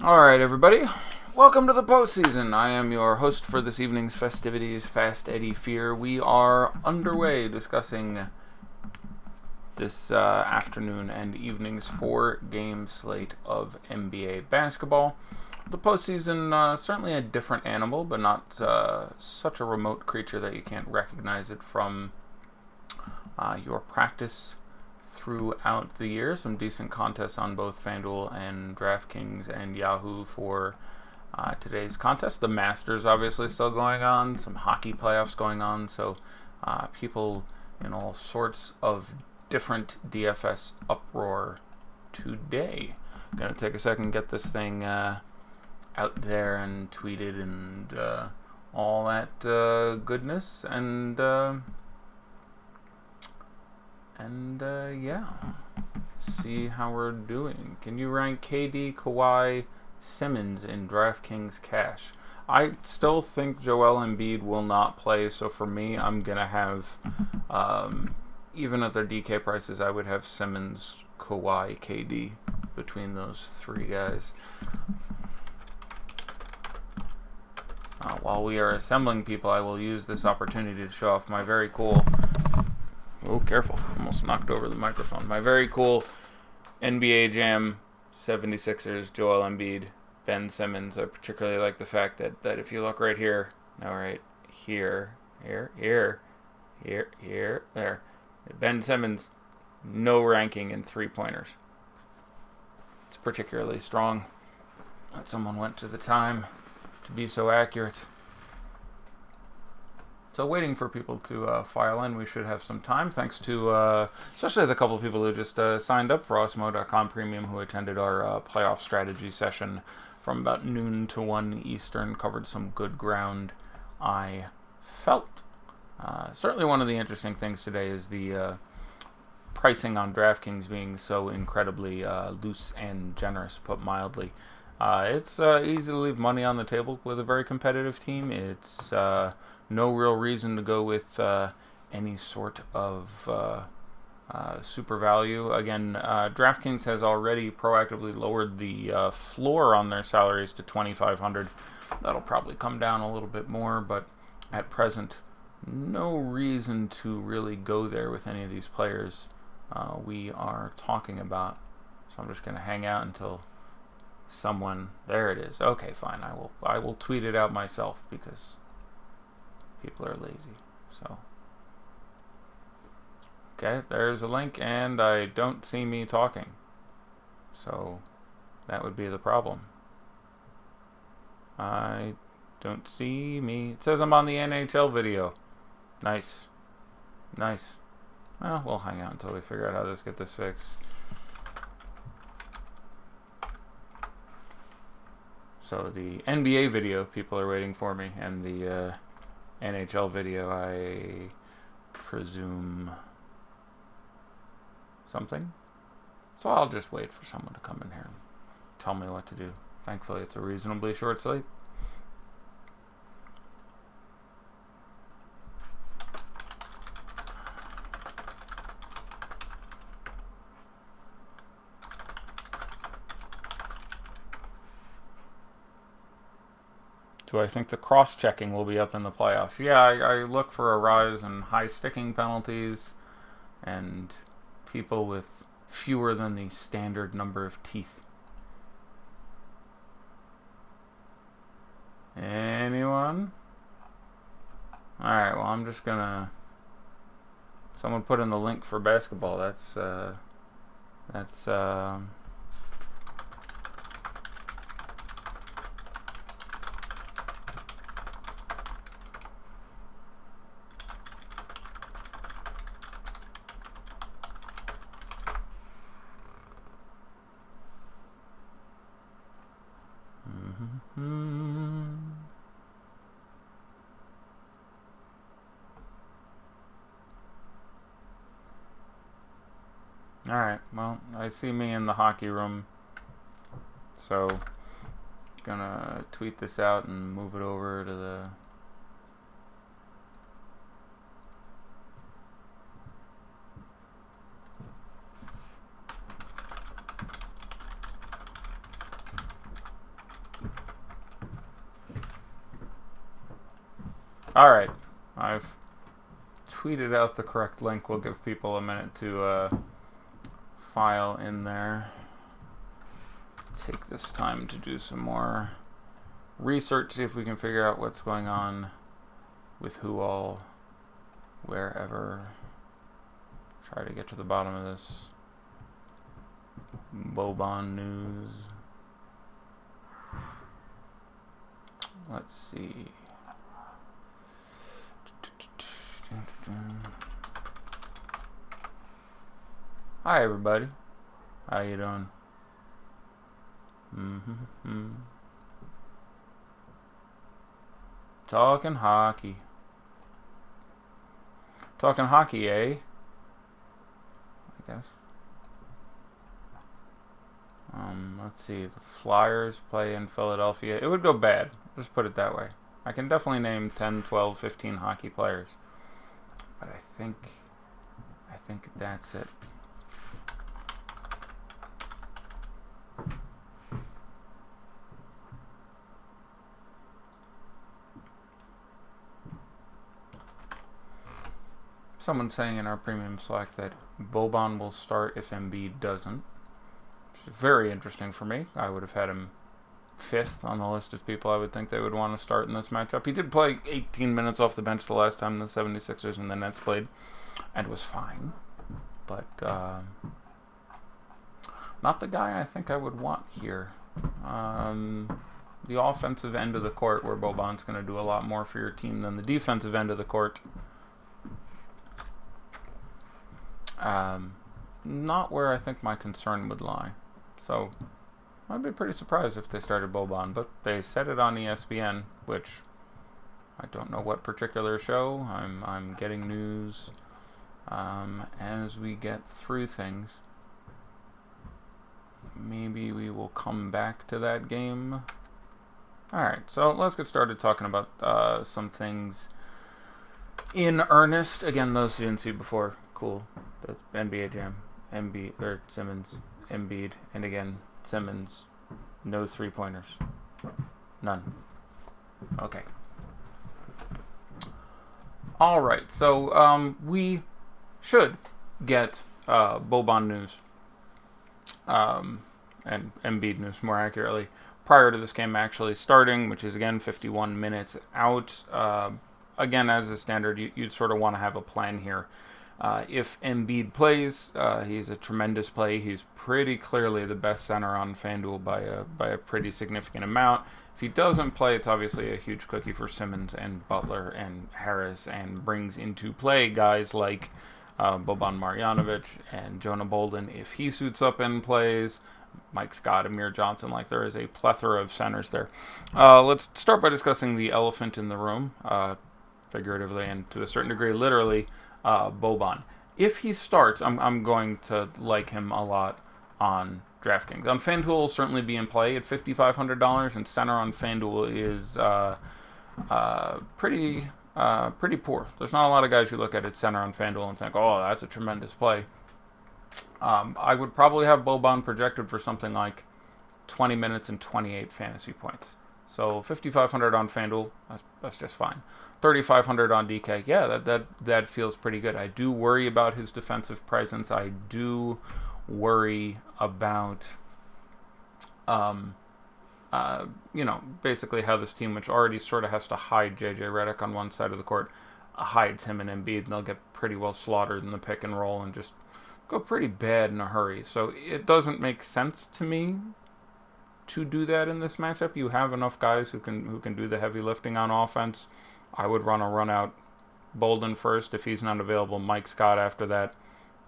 Alright, everybody. Welcome to the postseason. I am your host for this evening's festivities, Fast Eddie Fear. We are underway discussing this afternoon and evening's 4-game slate of NBA basketball. The postseason, certainly a different animal, but not such a remote creature that you can't recognize it from your practice throughout the year. Some decent contests on both FanDuel and DraftKings and Yahoo for today's contest. The Masters obviously still going on, some hockey playoffs going on, so people in all sorts of different DFS uproar today. I'm going to take a second, get this thing out there and tweeted and all that goodness, and yeah, see how we're doing. Can you rank KD, Kawhi, Simmons in DraftKings Cash? I still think Joel Embiid will not play, so for me, I'm going to have, even at their DK prices, I would have Simmons, Kawhi, KD between those three guys. While we are assembling people, I will use this opportunity to show off my very cool... Oh, careful. Almost knocked over the microphone. My very cool NBA Jam 76ers, Joel Embiid, Ben Simmons. I particularly like the fact that if you look right here, there, Ben Simmons, no ranking in three-pointers. It's particularly strong that someone went to the time to be so accurate. So waiting for people to file in. We should have some time, thanks to especially the couple of people who just signed up for Osmo.com Premium, who attended our playoff strategy session from about noon to 1 Eastern. Covered some good ground, I felt. Certainly one of the interesting things today is the pricing on DraftKings being so incredibly loose and generous, put mildly. It's easy to leave money on the table with a very competitive team. It's no real reason to go with any sort of super value. Again, DraftKings has already proactively lowered the floor on their salaries to $2,500. That'll probably come down a little bit more, but at present, no reason to really go there with any of these players we are talking about. So I'm just going to hang out until someone... There it is. Okay, fine. I will tweet it out myself because people are lazy. So, okay, there's a link, and I don't see me talking. So, that would be the problem. I don't see me. It says I'm on the NHL video. Nice. Nice. Well, we'll hang out until we figure out how to get this fixed. So the NBA video, people are waiting for me, and the NHL video, I presume something. So I'll just wait for someone to come in here and tell me what to do. Thankfully, it's a reasonably short slate. Do I think the cross-checking will be up in the playoffs? Yeah, I look for a rise in high sticking penalties and people with fewer than the standard number of teeth. Anyone? Alright, well, I'm just gonna... Someone put in the link for basketball. That's Alright, well, I see me in the hockey room, so gonna tweet this out and move it over to the... All right. I've tweeted out the correct link. We'll give people a minute to file in there. Take this time to do some more research, see if we can figure out what's going on with who all, wherever. Try to get to the bottom of this Boban news. Let's see. Hi everybody. How you doing? Talking hockey. Talking hockey, eh? I guess. Let's see. The Flyers play in Philadelphia. It would go bad. Just put it that way. I can definitely name 10, 12, 15 hockey players. But I think that's it. Someone's saying in our premium Slack that Boban will start if Embiid doesn't. Which is very interesting for me. I would have had him 5th on the list of people I would think they would want to start in this matchup. He did play 18 minutes off the bench the last time the 76ers and the Nets played, and was fine. But not the guy I think I would want here. The offensive end of the court, where Boban's going to do a lot more for your team than the defensive end of the court. Not where I think my concern would lie. So I'd be pretty surprised if they started Boban, but they said it on ESPN, which I don't know what particular show. I'm getting news as we get through things. Maybe we will come back to that game. Alright, so let's get started talking about some things in earnest. Again, those you didn't see before, cool. That's NBA Jam, Simmons, Embiid, and again, Simmons, no 3-pointers. None. Okay. Alright, so we should get Boban news, and Embiid news more accurately, prior to this game actually starting, which is again 51 minutes out. Again, as a standard, you'd sort of want to have a plan here. If Embiid plays, he's a tremendous play. He's pretty clearly the best center on FanDuel by a pretty significant amount. If he doesn't play, it's obviously a huge cookie for Simmons and Butler and Harris, and brings into play guys like Boban Marjanovic and Jonah Bolden if he suits up and plays. Mike Scott, Amir Johnson, like there is a plethora of centers there. Let's start by discussing the elephant in the room, figuratively and to a certain degree literally. Boban. If he starts, I'm going to like him a lot on DraftKings. On FanDuel, will certainly be in play at $5,500, and center on FanDuel is pretty poor. There's not a lot of guys you look at center on FanDuel and think, oh, that's a tremendous play. I would probably have Boban projected for something like 20 minutes and 28 fantasy points. So 5,500 on FanDuel, that's just fine. 3,500 on DK, yeah, that feels pretty good. I do worry about his defensive presence. I do worry about, basically how this team, which already sort of has to hide JJ Redick on one side of the court, hides him and Embiid, and they'll get pretty well slaughtered in the pick and roll and just go pretty bad in a hurry. So it doesn't make sense to me to do that in this matchup. You have enough guys who can do the heavy lifting on offense. I would run out Bolden first. If he's not available, Mike Scott after that,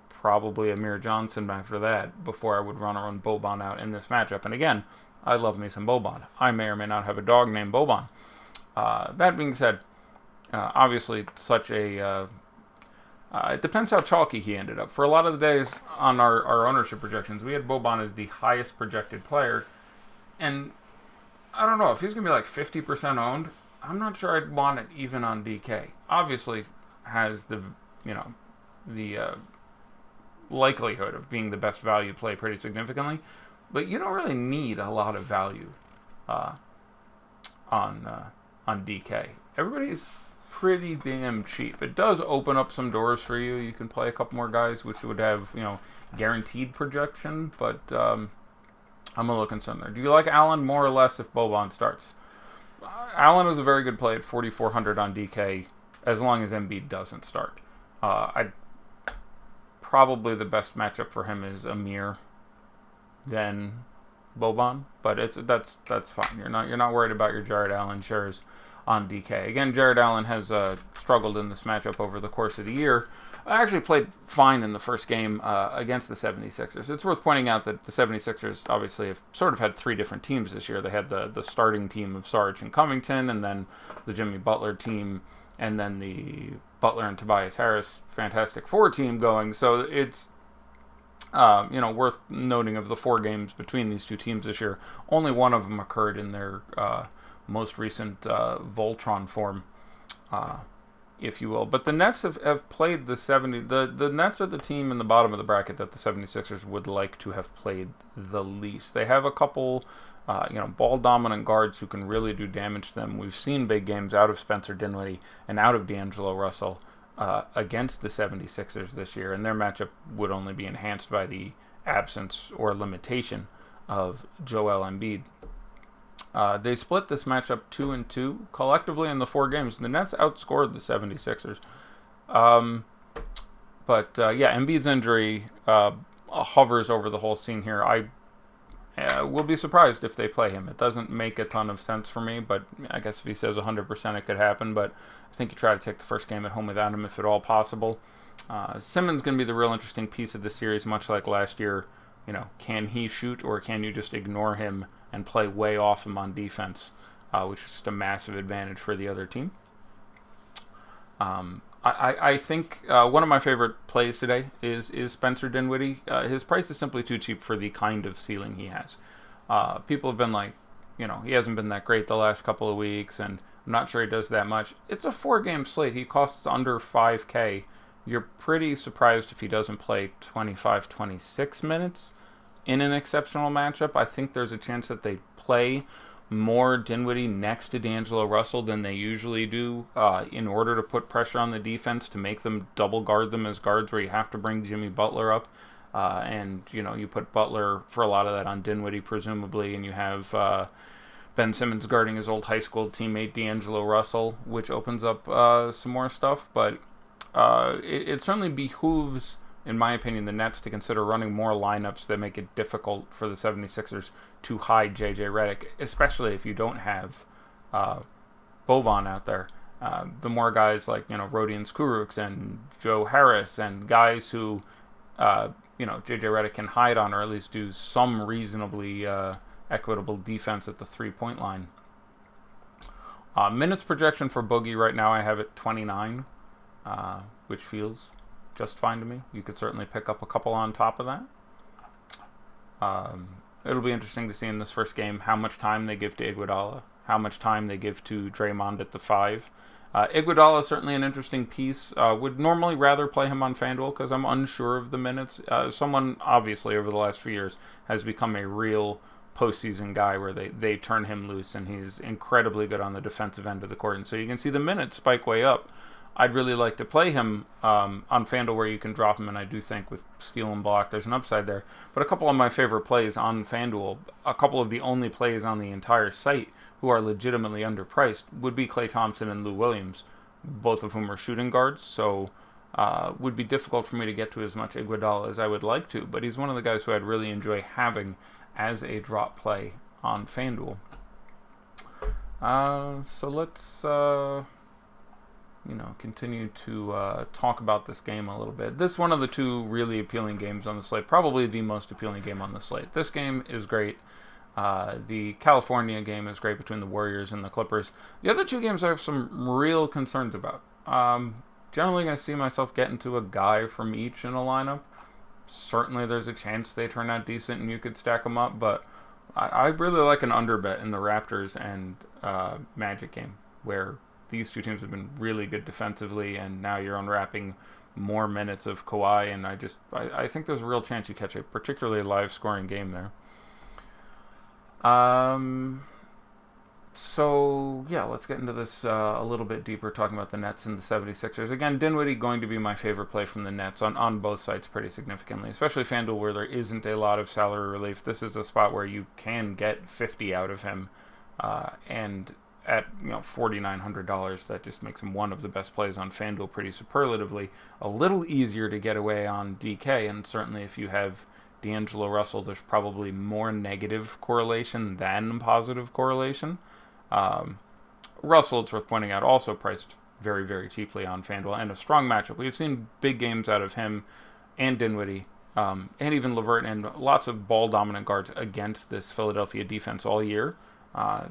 probably Amir Johnson after that, before I would run Boban out in this matchup. And again, I love me some Boban. I may or may not have a dog named Boban. That being said, obviously such a it depends how chalky he ended up. For a lot of the days on our ownership projections, we had Boban as the highest projected player. And I don't know, if he's going to be like 50% owned, I'm not sure I'd want it even on DK. Obviously has the likelihood of being the best value play pretty significantly, but you don't really need a lot of value on DK. Everybody's pretty damn cheap. It does open up some doors for you. You can play a couple more guys, which would have, guaranteed projection, but I'm a little concerned there. Do you like Allen more or less if Boban starts? Allen is a very good play at 4,400 on DK as long as Embiid doesn't start. Probably the best matchup for him is Amir than Boban, but that's fine. You're not worried about your Jared Allen shares on DK. Again, Jared Allen has struggled in this matchup over the course of the year. I actually played fine in the first game against the 76ers. It's worth pointing out that the 76ers obviously have sort of had three different teams this year. They had the starting team of Sarge and Covington, and then the Jimmy Butler team, and then the Butler and Tobias Harris Fantastic Four team going. So it's worth noting, of the four games between these two teams this year, only one of them occurred in their most recent Voltron form, if you will. But the Nets have played the 70. The Nets are the team in the bottom of the bracket that the 76ers would like to have played the least. They have a couple ball-dominant guards who can really do damage to them. We've seen big games out of Spencer Dinwiddie and out of D'Angelo Russell against the 76ers this year, and their matchup would only be enhanced by the absence or limitation of Joel Embiid. They split this matchup 2-2 collectively in the four games. The Nets outscored the 76ers. Embiid's injury hovers over the whole scene here. I will be surprised if they play him. It doesn't make a ton of sense for me, but I guess if he says 100% it could happen. But I think you try to take the first game at home without him if at all possible. Simmons going to be the real interesting piece of this series, much like last year. Can he shoot, or can you just ignore him and play way off him on defense, which is just a massive advantage for the other team. I think one of my favorite plays today is Spencer Dinwiddie. His price is simply too cheap for the kind of ceiling he has. People have been like, he hasn't been that great the last couple of weeks, and I'm not sure he does that much. It's a 4-game slate. He costs under 5K. You're pretty surprised if he doesn't play 25, 26 minutes in an exceptional matchup. I think there's a chance that they play more Dinwiddie next to D'Angelo Russell than they usually do in order to put pressure on the defense, to make them double guard them as guards, where you have to bring Jimmy Butler up. You put Butler for a lot of that on Dinwiddie, presumably, and you have Ben Simmons guarding his old high school teammate D'Angelo Russell, which opens up some more stuff. But it certainly behooves, in my opinion, the Nets to consider running more lineups that make it difficult for the 76ers to hide J.J. Redick, especially if you don't have Boban out there. The more guys like, Rodion Skurucs and Joe Harris, and guys who, J.J. Redick can hide on, or at least do some reasonably equitable defense at the three-point line. Minutes projection for Boogie right now I have at 29, which feels just fine to me. You could certainly pick up a couple on top of that. It'll be interesting to see in this first game how much time they give to Iguodala, how much time they give to Draymond at the 5. Iguodala is certainly an interesting piece. Would normally rather play him on FanDuel because I'm unsure of the minutes. Someone, obviously, over the last few years has become a real postseason guy where they turn him loose, and he's incredibly good on the defensive end of the court. And so you can see the minutes spike way up. I'd really like to play him on FanDuel, where you can drop him, and I do think with steal and block there's an upside there. But a couple of my favorite plays on FanDuel, a couple of the only plays on the entire site who are legitimately underpriced, would be Klay Thompson and Lou Williams, both of whom are shooting guards, so would be difficult for me to get to as much Iguodala as I would like to, but he's one of the guys who I'd really enjoy having as a drop play on FanDuel. So let's continue to talk about this game a little bit. This is one of the two really appealing games on the slate, probably the most appealing game on the slate. This game is great. The California game is great between the Warriors and the Clippers. The other two games I have some real concerns about. Generally going to see myself getting to a guy from each in a lineup. Certainly there's a chance they turn out decent and you could stack them up, but I really like an underbet in the Raptors and Magic game, where these two teams have been really good defensively, and now you're unwrapping more minutes of Kawhi, and I think there's a real chance you catch a particularly live scoring game there. So, yeah, let's get into this a little bit deeper, talking about the Nets and the 76ers. Again, Dinwiddie going to be my favorite play from the Nets on both sides pretty significantly, especially FanDuel where there isn't a lot of salary relief. This is a spot where you can get 50 out of him, and at $4,900, that just makes him one of the best plays on FanDuel pretty superlatively. A little easier to get away on DK, and certainly if you have D'Angelo Russell, there's probably more negative correlation than positive correlation. Russell, it's worth pointing out, also priced very, very cheaply on FanDuel and a strong matchup. We've seen big games out of him and Dinwiddie, and even LeVert, and lots of ball-dominant guards against this Philadelphia defense all year.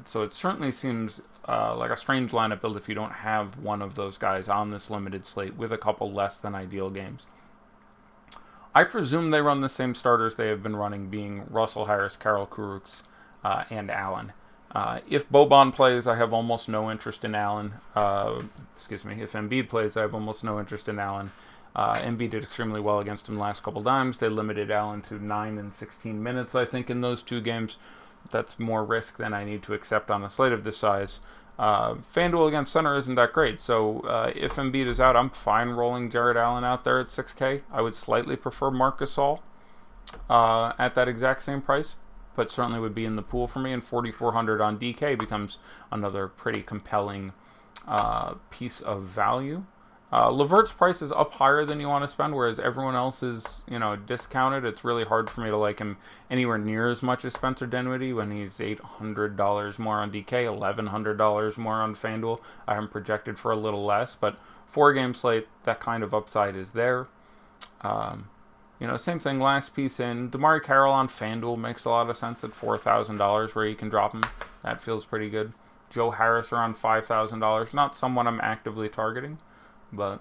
So it certainly seems like a strange lineup build if you don't have one of those guys on this limited slate with a couple less than ideal games. I presume they run the same starters they have been running, being Russell, Harris, Carroll, Kurucs, and Allen. If Boban plays, I have almost no interest in Allen. If Embiid plays, I have almost no interest in Allen. Embiid did extremely well against him last couple times. They limited Allen to 9 and 16 minutes, I think, in those two games. That's more risk than I need to accept on a slate of this size. FanDuel against center isn't that great, so if Embiid is out, I'm fine rolling Jared Allen out there at 6K. I would slightly prefer Marc Gasol at that exact same price, but certainly would be in the pool for me, and 4,400 on DK becomes another pretty compelling piece of value. LeVert's price is up higher than you want to spend, whereas everyone else is, discounted. It's really hard for me to like him anywhere near as much as Spencer Dinwiddie when he's $800 more on DK, $1,100 more on FanDuel. I have him projected for a little less, but 4-game slate, that kind of upside is there. Same thing, last piece in. DeMarre Carroll on FanDuel makes a lot of sense at $4,000 where you can drop him. That feels pretty good. Joe Harris around $5,000. Not someone I'm actively targeting, but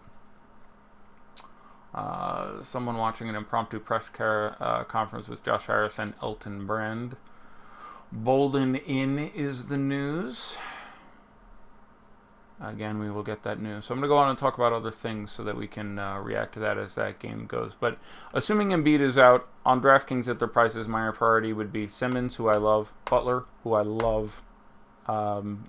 someone watching an impromptu press conference with Josh Harris and Elton Brand. Bolden in is the news. Again, we will get that news. So I'm going to go on and talk about other things so that we can react to that as that game goes. But assuming Embiid is out, on DraftKings at their prices, my priority would be Simmons, who I love, Butler, who I love.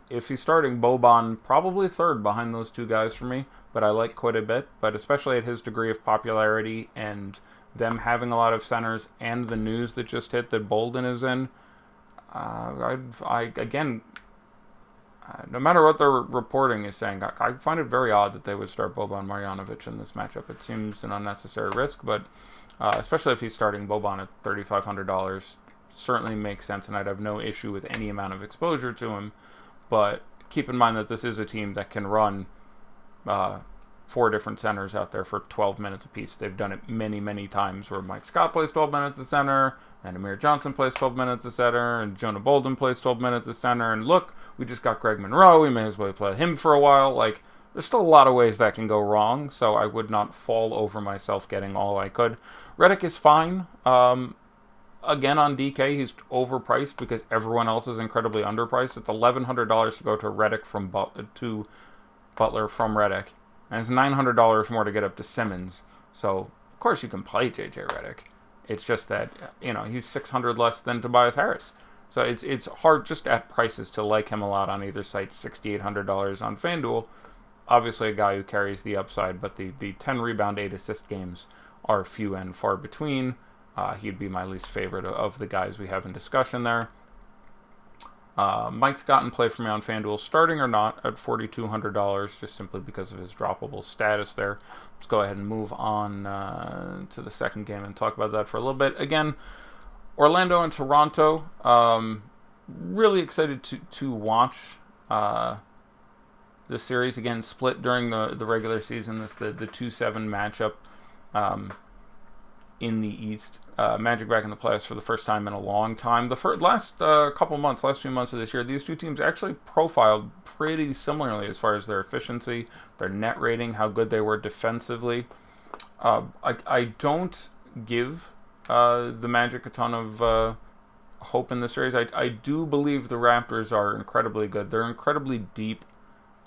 If he's starting, Boban, probably third behind those two guys for me, but I like quite a bit. But especially at his degree of popularity and them having a lot of centers and the news that just hit that Bolden is in, no matter what their reporting is saying, I find it very odd that they would start Boban Marjanovic in this matchup. It seems an unnecessary risk, but especially if he's starting Boban at $3,500, certainly makes sense, and I'd have no issue with any amount of exposure to him. But keep in mind that this is a team that can run 4 different centers out there for 12 minutes apiece. They've done it many, many times where Mike Scott plays 12 minutes at center, and Amir Johnson plays 12 minutes at center, and Jonah Bolden plays 12 minutes at center, and look, we just got Greg Monroe, we may as well play him for a while. Like, there's still a lot of ways that can go wrong, so I would not fall over myself getting all I could. Redick is fine. Again, on DK, he's overpriced because everyone else is incredibly underpriced. It's $1,100 to go to Redick to Butler from Redick, and it's $900 more to get up to Simmons. So, of course, you can play JJ Redick. It's just that, he's $600 less than Tobias Harris. So it's hard just at prices to like him a lot on either site. $6,800 on FanDuel. Obviously a guy who carries the upside, but the 10 rebound, 8 assist games are few and far between. He'd be my least favorite of the guys we have in discussion there. Mike Scott in play for me on FanDuel, starting or not, at $4,200, just simply because of his droppable status there. Let's go ahead and move on to the second game and talk about that for a little bit. Again, Orlando and Toronto. Really excited to watch this series. Again, split during the regular season. This the 2-7 matchup in the East. Magic back in the playoffs for the first time in a long time. The last few months of this year, these two teams actually profiled pretty similarly as far as their efficiency, their net rating, how good they were defensively. I don't give the Magic a ton of hope in this series. I do believe the Raptors are incredibly good. They're incredibly deep.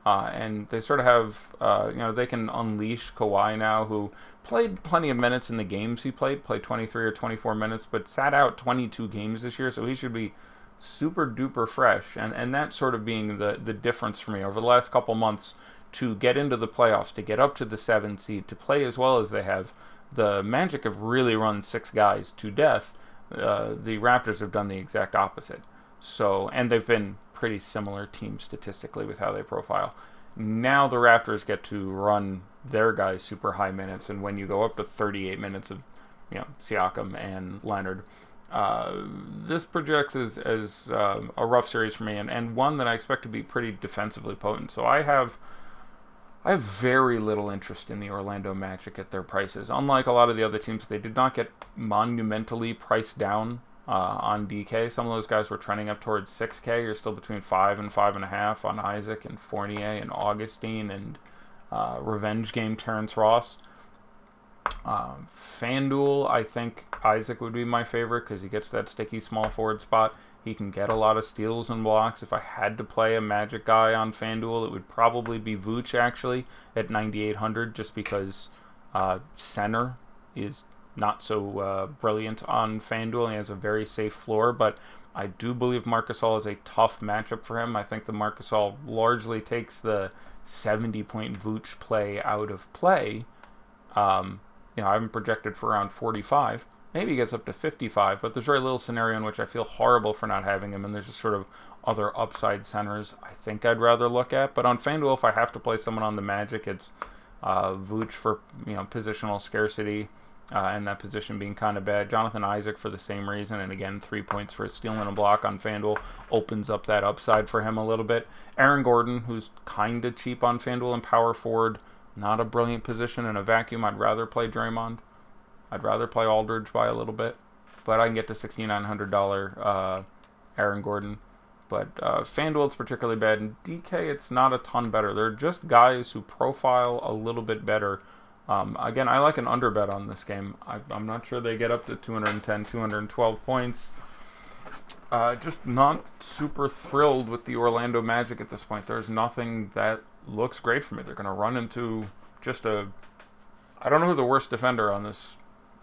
And they sort of have, they can unleash Kawhi now, who played plenty of minutes in the games he played 23 or 24 minutes, but sat out 22 games this year, so he should be super duper fresh, and that sort of being the difference for me over the last couple months to get into the playoffs, to get up to the 7 seed, to play as well as they have. The Magic have really run 6 guys to death. The Raptors have done the exact opposite. So, and they've been pretty similar teams statistically with how they profile. Now the Raptors get to run their guys super high minutes, and when you go up to 38 minutes of, Siakam and Leonard, this projects as a rough series for me, and one that I expect to be pretty defensively potent. So I have very little interest in the Orlando Magic at their prices. Unlike a lot of the other teams, they did not get monumentally priced down on DK. Some of those guys were trending up towards 6K. You're still between 5 and 5.5 on Isaac and Fournier and Augustine and Revenge Game Terrence Ross. FanDuel, I think Isaac would be my favorite because he gets that sticky small forward spot. He can get a lot of steals and blocks. If I had to play a Magic guy on FanDuel, it would probably be Vooch, actually, at 9,800, just because center is not so brilliant on FanDuel. He has a very safe floor, but I do believe Marc Gasol is a tough matchup for him. I think the Marc Gasol largely takes the 70-point Vooch play out of play. I haven't projected for around 45. Maybe he gets up to 55, but there's very little scenario in which I feel horrible for not having him, and there's just sort of other upside centers I think I'd rather look at. But on FanDuel, if I have to play someone on the Magic, it's Vooch for positional scarcity, and that position being kind of bad. Jonathan Isaac for the same reason, and again, 3 points for a steal and a block on FanDuel opens up that upside for him a little bit. Aaron Gordon, who's kind of cheap on FanDuel and power forward, not a brilliant position in a vacuum. I'd rather play Draymond. I'd rather play Aldridge by a little bit, but I can get to $6,900 Aaron Gordon. But FanDuel, it's particularly bad, and DK, it's not a ton better. They're just guys who profile a little bit better. Again, I like an underbet on this game. I'm not sure they get up to 210, 212 points. Just not super thrilled with the Orlando Magic at this point. There's nothing that looks great for me. They're going to run into just I don't know who the worst defender on this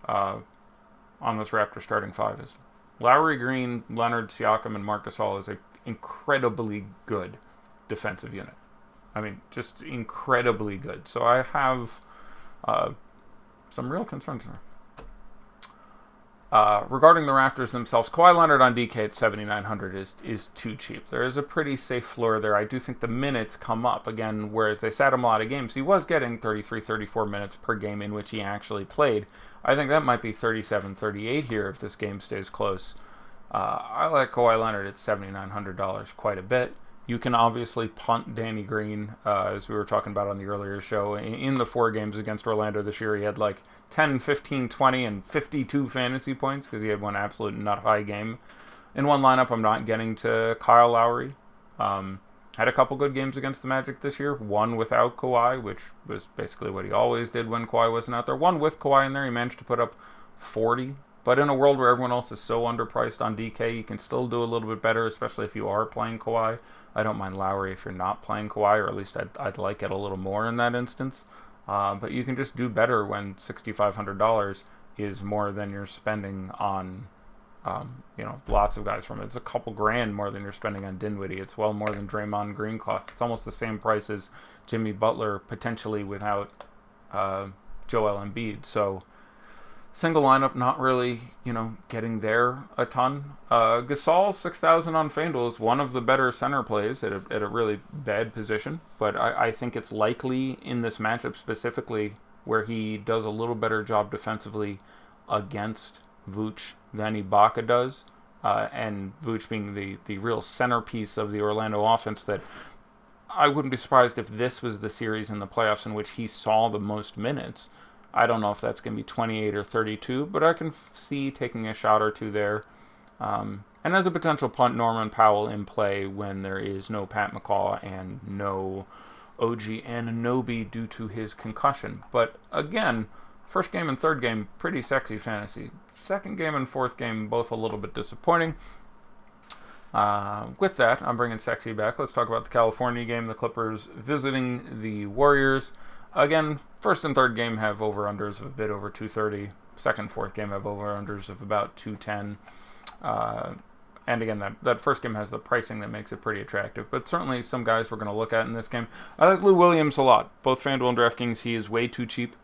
Raptor starting 5 is. Lowry, Green, Leonard, Siakam, and Marc Gasol is an incredibly good defensive unit. I mean, just incredibly good. So I have some real concerns there. Regarding the Raptors themselves, Kawhi Leonard on DK at 7,900 is too cheap. There is a pretty safe floor there. I do think the minutes come up again, whereas they sat him a lot of games. He was getting 33, 34 minutes per game in which he actually played. I think that might be 37, 38 here if this game stays close. I like Kawhi Leonard at $7,900 quite a bit. You can obviously punt Danny Green, as we were talking about on the earlier show. In the 4 games against Orlando this year, he had like 10, 15, 20, and 52 fantasy points because he had one absolute nut-high game. In one lineup, I'm not getting to Kyle Lowry. Had a couple good games against the Magic this year. One without Kawhi, which was basically what he always did when Kawhi wasn't out there. One with Kawhi in there, he managed to put up 40. But in a world where everyone else is so underpriced on DK, you can still do a little bit better, especially if you are playing Kawhi. I don't mind Lowry if you're not playing Kawhi, or at least I'd like it a little more in that instance. But you can just do better when $6,500 is more than you're spending on, lots of guys from it. It's a couple grand more than you're spending on Dinwiddie. It's well more than Draymond Green costs. It's almost the same price as Jimmy Butler, potentially without Joel Embiid. So single lineup, not really, getting there a ton. Gasol, 6,000 on FanDuel is one of the better center plays at a really bad position. But I think it's likely in this matchup specifically where he does a little better job defensively against Vooch than Ibaka does. And Vooch being the real centerpiece of the Orlando offense, that I wouldn't be surprised if this was the series in the playoffs in which he saw the most minutes. I don't know if that's going to be 28 or 32, but I can see taking a shot or two there. And as a potential punt, Norman Powell in play when there is no Pat McCaw and no OG Anunoby due to his concussion. But again, first game and third game, pretty sexy fantasy. Second game and fourth game, both a little bit disappointing. With that, I'm bringing sexy back. Let's talk about the California game. The Clippers visiting the Warriors. Again, first and third game have over-unders of a bit over 230. Second, fourth game have over-unders of about 210. and again, that first game has the pricing that makes it pretty attractive. But certainly some guys we're going to look at in this game. I like Lou Williams a lot. Both FanDuel and DraftKings, he is way too cheap.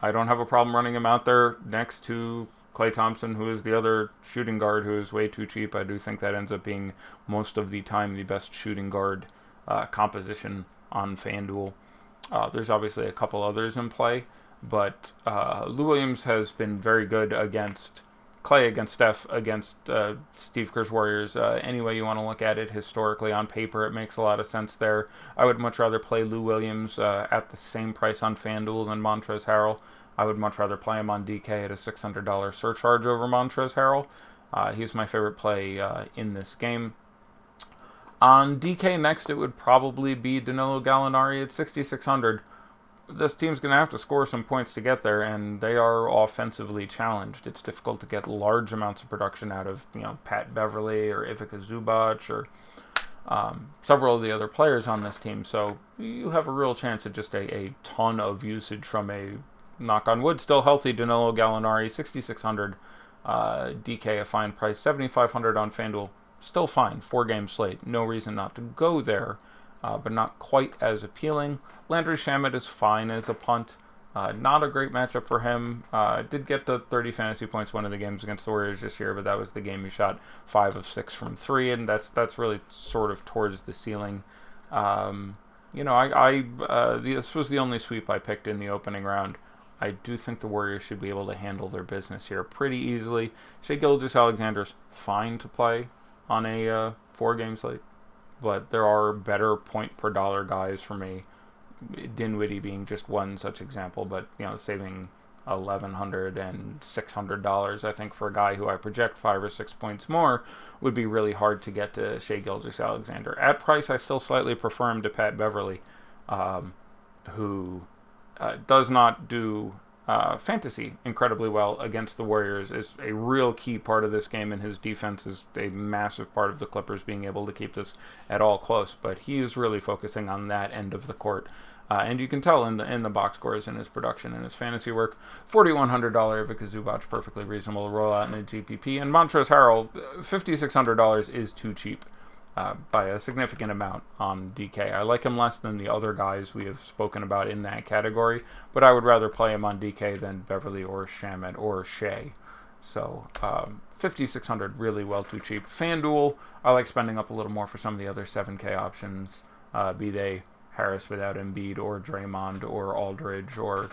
I don't have a problem running him out there next to Klay Thompson, who is the other shooting guard who is way too cheap. I do think that ends up being most of the time the best shooting guard composition on FanDuel. There's obviously a couple others in play, but Lou Williams has been very good against Klay, against Steph, against Steve Kerr's Warriors. Any way you want to look at it, historically, on paper, it makes a lot of sense there. I would much rather play Lou Williams at the same price on FanDuel than Montrezl Harrell. I would much rather play him on DK at a $600 surcharge over Montrezl Harrell. He's my favorite play in this game. On DK next, it would probably be Danilo Gallinari at 6,600. This team's going to have to score some points to get there, and they are offensively challenged. It's difficult to get large amounts of production out of, Pat Beverly or Ivica Zubac or several of the other players on this team. So you have a real chance at just a ton of usage from a, knock on wood, still healthy Danilo Gallinari, 6,600. DK a fine price, 7,500 on FanDuel. Still fine, 4-game slate. No reason not to go there. But not quite as appealing. Landry Shamet is fine as a punt. Not a great matchup for him. Did get to 30 fantasy points one of the games against the Warriors this year, but that was the game he shot 5 of 6 from 3, and that's really sort of towards the ceiling. This was the only sweep I picked in the opening round. I do think the Warriors should be able to handle their business here pretty easily. Shai Gilgeous-Alexander's fine to play on a 4-game slate, but there are better point per dollar guys for me. Dinwiddie being just one such example, but saving $1,100 and $600, I think, for a guy who I project 5 or 6 points more would be really hard to get to Shai Gilgeous-Alexander. At price, I still slightly prefer him to Pat Beverly, who does not do fantasy incredibly well against the Warriors. Is a real key part of this game, and his defense is a massive part of the Clippers being able to keep this at all close. But he is really focusing on that end of the court, and you can tell in the box scores, in his production, and his fantasy work. $4,100 Ivica Zubac, perfectly reasonable to roll out in a GPP, and Montrezl Harrell, $5,600 is too cheap. By a significant amount on DK. I like him less than the other guys we have spoken about in that category, but I would rather play him on DK than Beverly or Shamet or Shea. So, $5,600, really well too cheap. FanDuel, I like spending up a little more for some of the other 7K options, be they Harris without Embiid or Draymond or Aldridge or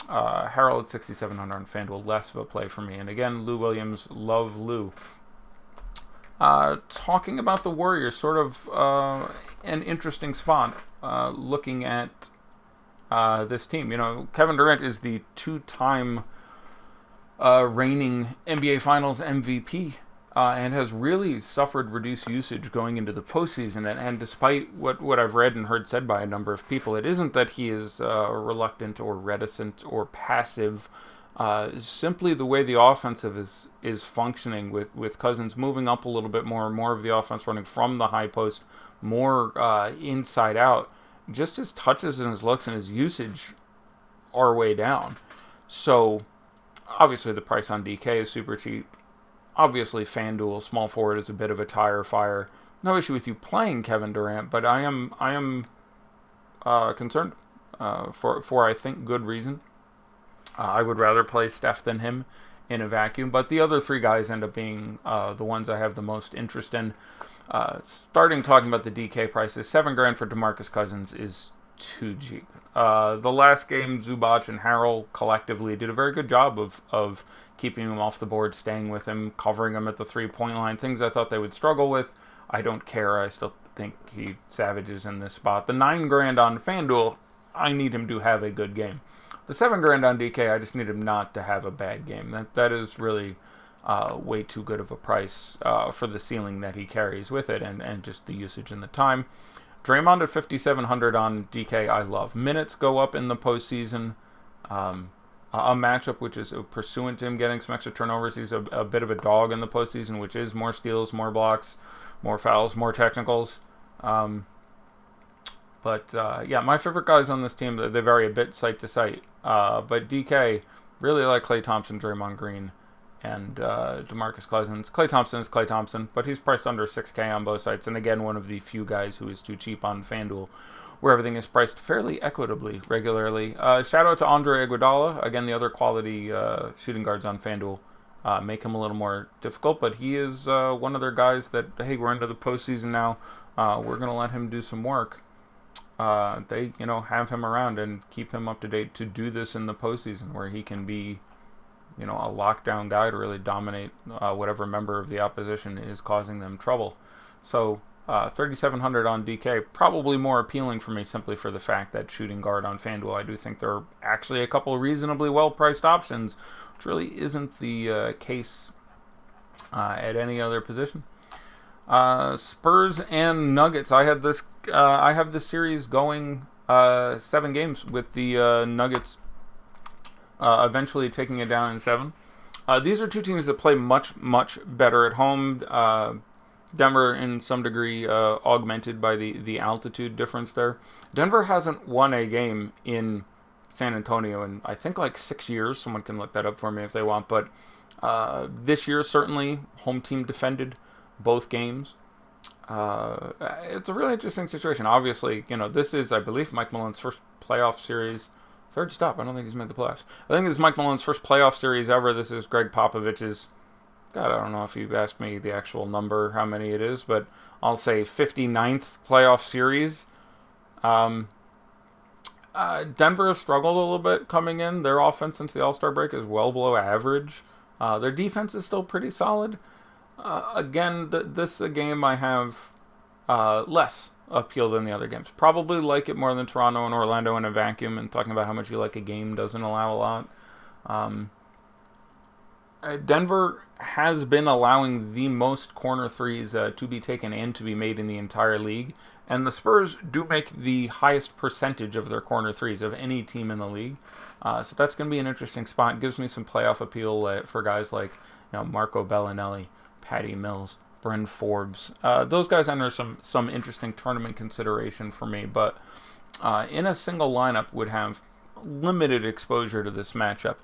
Harrell at $6,700 on FanDuel, less of a play for me. And again, Lou Williams, love Lou. Talking about the Warriors, sort of an interesting spot looking at this team. Kevin Durant is the 2-time reigning NBA Finals MVP and has really suffered reduced usage going into the postseason. And despite what I've read and heard said by a number of people, it isn't that he is reluctant or reticent or passive. Simply the way the offensive is functioning with Cousins moving up a little bit more of the offense running from the high post, more inside out. Just his touches and his looks and his usage are way down. So obviously the price on DK is super cheap. Obviously FanDuel small forward is a bit of a tire fire. No issue with you playing Kevin Durant, but I am concerned for I think good reason. I would rather play Steph than him in a vacuum, but the other 3 guys end up being the ones I have the most interest in. Starting talking about the DK prices, $7,000 for DeMarcus Cousins is too cheap. The last game, Zubac and Harrell collectively did a very good job of keeping him off the board, staying with him, covering him at the 3-point line, things I thought they would struggle with. I don't care. I still think he savages in this spot. The $9,000 on FanDuel, I need him to have a good game. The $7,000 on DK, I just need him not to have a bad game. That is really way too good of a price for the ceiling that he carries with it and just the usage and the time. Draymond at $5,700 on DK, I love. Minutes go up in the postseason. A matchup which is pursuant to him getting some extra turnovers. He's a bit of a dog in the postseason, which is more steals, more blocks, more fouls, more technicals. But my favorite guys on this team, they vary a bit site to site. But DK, really like Klay Thompson, Draymond Green, and DeMarcus Cousins. Klay Thompson is Klay Thompson, but he's priced under 6K on both sites. And again, one of the few guys who is too cheap on FanDuel, where everything is priced fairly equitably regularly. Shout out to Andre Iguodala. Again, the other quality shooting guards on FanDuel make him a little more difficult, but he is one of their guys that, hey, we're into the postseason now. We're going to let him do some work. They, have him around and keep him up to date to do this in the postseason, where he can be, a lockdown guy to really dominate whatever member of the opposition is causing them trouble. So 3,700 on DK, probably more appealing for me simply for the fact that shooting guard on FanDuel, I do think there are actually a couple reasonably well-priced options, which really isn't the case at any other position. Spurs and Nuggets. I have this series going 7 games with the Nuggets eventually taking it down in 7. These are two teams that play much, much better at home. Denver, in some degree, augmented by the altitude difference there. Denver hasn't won a game in San Antonio in, I think, like 6 years. Someone can look that up for me if they want. But this year, certainly, home team defended both games. It's a really interesting situation. Obviously, this is, I believe, Mike Malone's first playoff series. Third stop. I don't think he's made the playoffs. I think this is Mike Malone's first playoff series ever. This is Greg Popovich's, God, I don't know if you've asked me the actual number, how many it is, but I'll say 59th playoff series. Denver has struggled a little bit coming in. Their offense since the All-Star break is well below average. Their defense is still pretty solid. Again, this is a game I have less appeal than the other games. Probably like it more than Toronto and Orlando in a vacuum, and talking about how much you like a game doesn't allow a lot. Denver has been allowing the most corner threes to be taken and to be made in the entire league, and the Spurs do make the highest percentage of their corner threes of any team in the league. So that's going to be an interesting spot. It gives me some playoff appeal for guys like Marco Bellinelli, Patty Mills, Bryn Forbes. Those guys enter some interesting tournament consideration for me, but in a single lineup would have limited exposure to this matchup.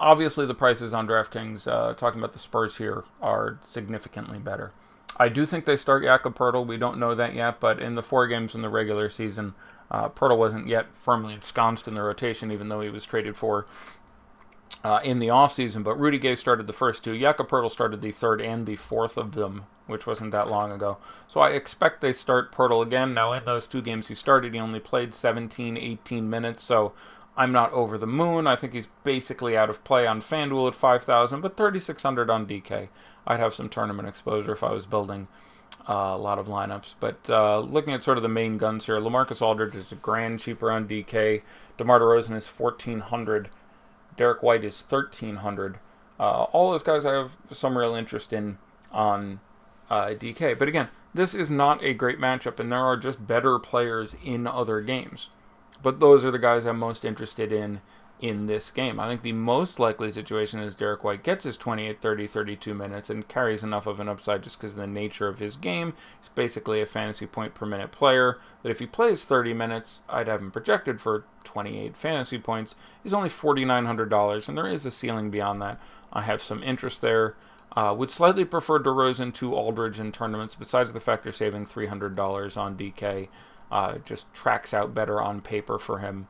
Obviously, the prices on DraftKings, talking about the Spurs here, are significantly better. I do think they start Jakob Poeltl. We don't know that yet, but in the 4 games in the regular season, Poeltl wasn't yet firmly ensconced in the rotation, even though he was traded for in the offseason. But Rudy Gay started the first 2. Jakob Poeltl started the 3rd and the 4th of them, which wasn't that long ago. So I expect they start Poeltl again. Now, in those 2 games he started, he only played 17, 18 minutes, so I'm not over the moon. I think he's basically out of play on FanDuel at 5,000, but 3,600 on DK. I'd have some tournament exposure if I was building a lot of lineups. But looking at sort of the main guns here, LaMarcus Aldridge is a grand cheaper on DK. DeMar DeRozan is 1,400. Derek White is 1,300. All those guys I have some real interest in on DK. But again, this is not a great matchup, and there are just better players in other games. But those are the guys I'm most interested in this game. I think the most likely situation is Derek White gets his 28, 30, 32 minutes and carries enough of an upside just because of the nature of his game. He's basically a fantasy point per minute player that if he plays 30 minutes, I'd have him projected for 28 fantasy points. He's only $4,900, and there is a ceiling beyond that. I have some interest there. Would slightly prefer DeRozan to Aldridge in tournaments, besides the fact they're saving $300 on DK. Just tracks out better on paper for him.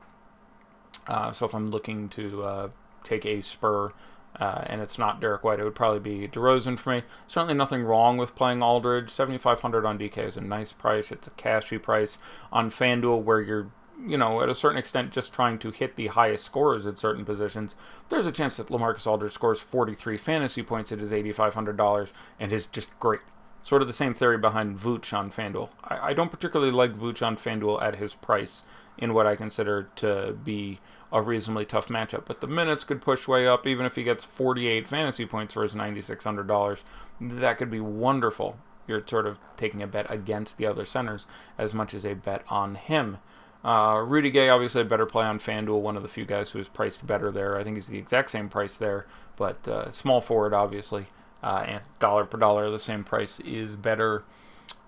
So if I'm looking to take a spur and it's not Derek White, it would probably be DeRozan for me. Certainly nothing wrong with playing Aldridge. 7,500 on DK is a nice price. It's a cashy price on FanDuel where you're, at a certain extent just trying to hit the highest scores at certain positions. There's a chance that LaMarcus Aldridge scores 43 fantasy points at his $8,500 and is just great. Sort of the same theory behind Vooch on FanDuel. I don't particularly like Vooch on FanDuel at his price in what I consider to be a reasonably tough matchup. But the minutes could push way up. Even if he gets 48 fantasy points for his $9,600, that could be wonderful. You're sort of taking a bet against the other centers as much as a bet on him. Rudy Gay, obviously a better play on FanDuel, one of the few guys who is priced better there. I think he's the exact same price there, but small forward, obviously. And dollar per dollar, the same price is better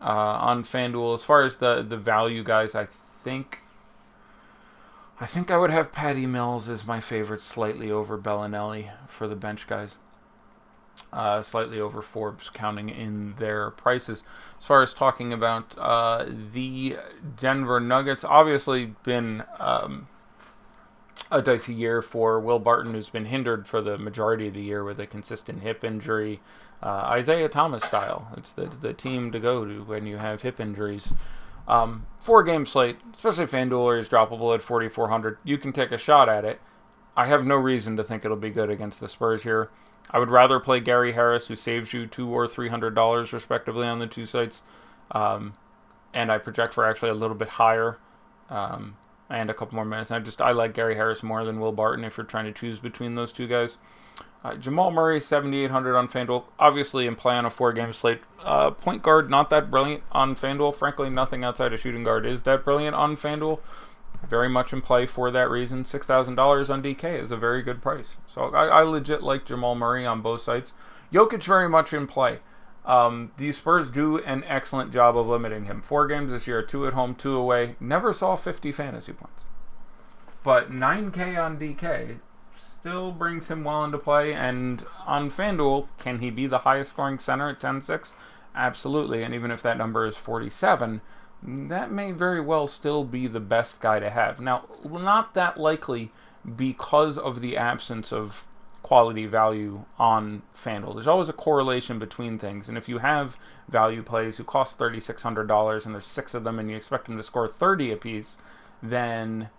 on FanDuel. As far as the value guys, I think I think I would have Patty Mills as my favorite, slightly over Bellinelli for the bench guys. Slightly over Forbes, counting in their prices. As far as talking about the Denver Nuggets, obviously been a dicey year for Will Barton, who's been hindered for the majority of the year with a consistent hip injury. Isaiah Thomas style. It's the team to go to when you have hip injuries. 4-game slate, especially FanDuel is droppable at 4,400. You can take a shot at it. I have no reason to think it'll be good against the Spurs here. I would rather play Gary Harris, who saves you $200 or $300 respectively on the two sites, and I project for actually a little bit higher, and a couple more minutes. I like Gary Harris more than Will Barton if you're trying to choose between those two guys. Jamal Murray, 7,800 on FanDuel, obviously in play on a 4-game slate. Point guard, not that brilliant on FanDuel. Frankly, nothing outside of shooting guard is that brilliant on FanDuel. Very much in play for that reason. $6,000 on DK is a very good price. So I legit like Jamal Murray on both sites. Jokic very much in play. The Spurs do an excellent job of limiting him. 4 games this year, 2 at home, 2 away. Never saw 50 fantasy points. But 9K on DK still brings him well into play. And on FanDuel, can he be the highest scoring center at 10-6? Absolutely. And even if that number is 47, that may very well still be the best guy to have. Now, not that likely because of the absence of quality value on FanDuel. There's always a correlation between things, and if you have value plays who cost $3,600 and there's 6 of them and you expect them to score 30 apiece, then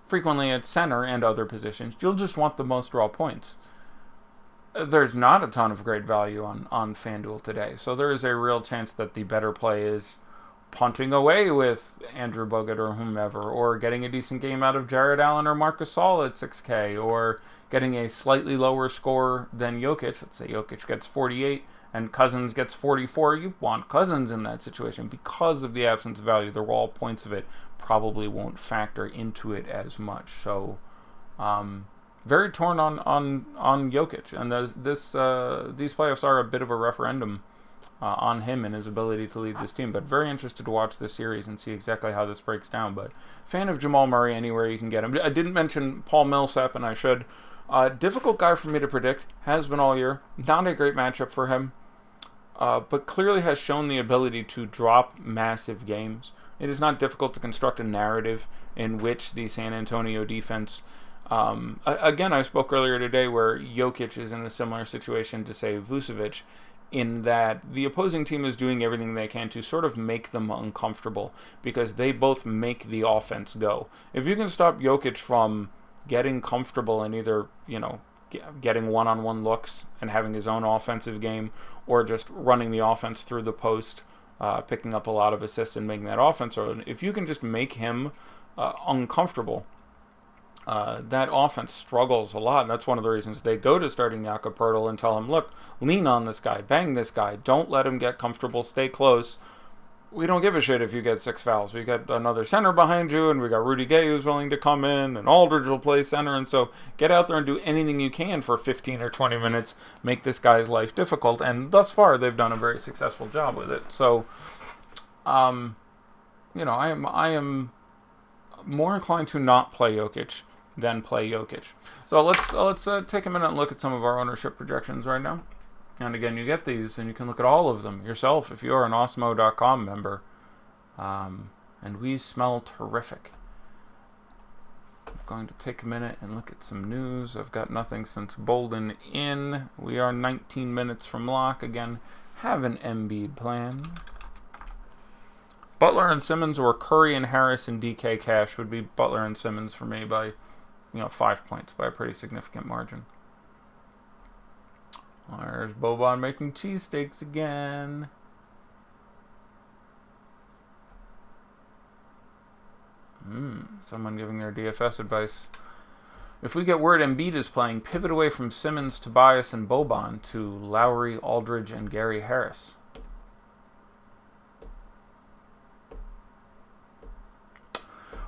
frequently at center and other positions, you'll just want the most raw points. There's not a ton of great value on FanDuel today, so there is a real chance that the better play is punting away with Andrew Bogut or whomever, or getting a decent game out of Jared Allen or Marc Gasol at 6K, or getting a slightly lower score than Jokic. Let's say Jokic gets 48 and Cousins gets 44. You want Cousins in that situation because of the absence of value. The raw points of it probably won't factor into it as much. So, very torn on Jokic, and these playoffs are a bit of a referendum on him and his ability to lead this team. But very interested to watch this series and see exactly how this breaks down. But fan of Jamal Murray anywhere you can get him. I didn't mention Paul Millsap, and I should. Difficult guy for me to predict. Has been all year. Not a great matchup for him. But clearly has shown the ability to drop massive games. It is not difficult to construct a narrative in which the San Antonio defense... again, I spoke earlier today where Jokic is in a similar situation to, say, Vucevic, in that the opposing team is doing everything they can to sort of make them uncomfortable because they both make the offense go. If you can stop Jokic from getting comfortable and either, getting one-on-one looks and having his own offensive game, or just running the offense through the post, picking up a lot of assists and making that offense, or if you can just make him uncomfortable, that offense struggles a lot. And that's one of the reasons they go to starting Jakob Poeltl and tell him, look, lean on this guy, bang this guy, don't let him get comfortable, stay close. We don't give a shit if you get 6 fouls. We got another center behind you, and we got Rudy Gay who's willing to come in, and Aldridge will play center, and so get out there and do anything you can for 15 or 20 minutes, make this guy's life difficult, and thus far they've done a very successful job with it. So, I am more inclined to not play Jokic than play Jokic. So let's take a minute and look at some of our ownership projections right now. And again, you get these, and you can look at all of them yourself if you're an Osmo.com member. And we smell terrific. I'm going to take a minute and look at some news. I've got nothing since Bolden in. We are 19 minutes from lock. Again, have an Embiid plan. Butler and Simmons, or Curry and Harris and DK Cash would be Butler and Simmons for me by 5 points, by a pretty significant margin. There's Boban making cheesesteaks again. Someone giving their DFS advice. If we get word Embiid is playing, pivot away from Simmons, Tobias, and Boban to Lowry, Aldridge, and Gary Harris.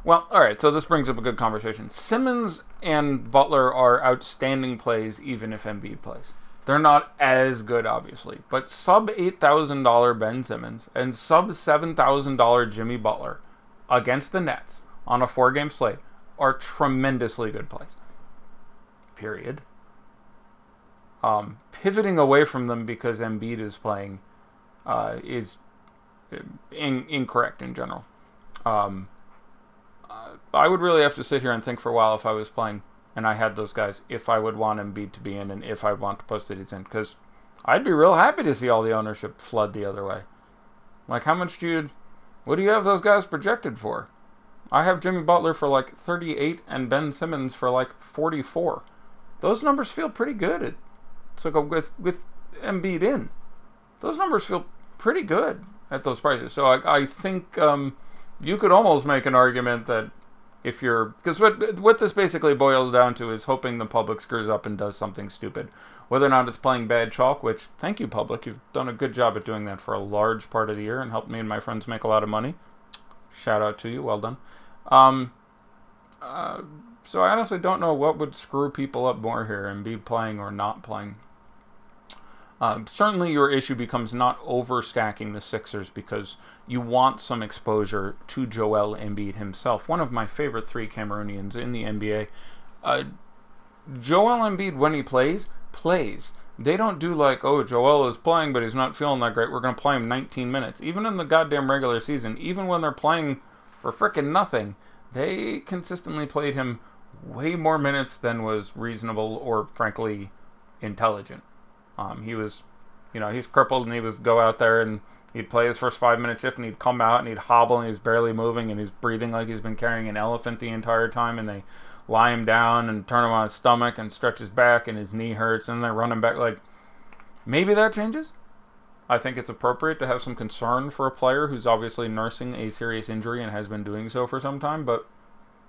Well, all right, so this brings up a good conversation. Simmons and Butler are outstanding plays even if Embiid plays. They're not as good, obviously, but sub $8,000 Ben Simmons and sub $7,000 Jimmy Butler against the Nets on a 4-game slate are tremendously good plays. Period. Pivoting away from them because Embiid is playing is incorrect in general. I would really have to sit here and think for a while if I was playing and I had those guys, if I would want Embiid to be in and if I'd want to post cities in, because I'd be real happy to see all the ownership flood the other way. Like, what do you have those guys projected for? I have Jimmy Butler for like 38 and Ben Simmons for like 44. Those numbers feel pretty good. So go with Embiid in. Those numbers feel pretty good at those prices. So I think you could almost make an argument that if you're... Because what this basically boils down to is hoping the public screws up and does something stupid. Whether or not it's playing bad chalk, which, thank you, public. You've done a good job at doing that for a large part of the year and helped me and my friends make a lot of money. Shout out to you. Well done. So I honestly don't know what would screw people up more here, Embiid playing or not playing. Certainly your issue becomes not overstacking the Sixers because you want some exposure to Joel Embiid himself. One of my favorite three Cameroonians in the NBA. Joel Embiid, when he plays. They don't do like, oh, Joel is playing, but he's not feeling that great. We're going to play him 19 minutes. Even in the goddamn regular season, even when they're playing for frickin' nothing, they consistently played him way more minutes than was reasonable or, frankly, intelligent. He was, he's crippled and he would go out there and he'd play his first 5-minute shift and he'd come out and he'd hobble and he's barely moving and he's breathing like he's been carrying an elephant the entire time, and they lie him down and turn him on his stomach and stretch his back and his knee hurts and they're running back. Like, maybe that changes. I think it's appropriate to have some concern for a player who's obviously nursing a serious injury and has been doing so for some time, but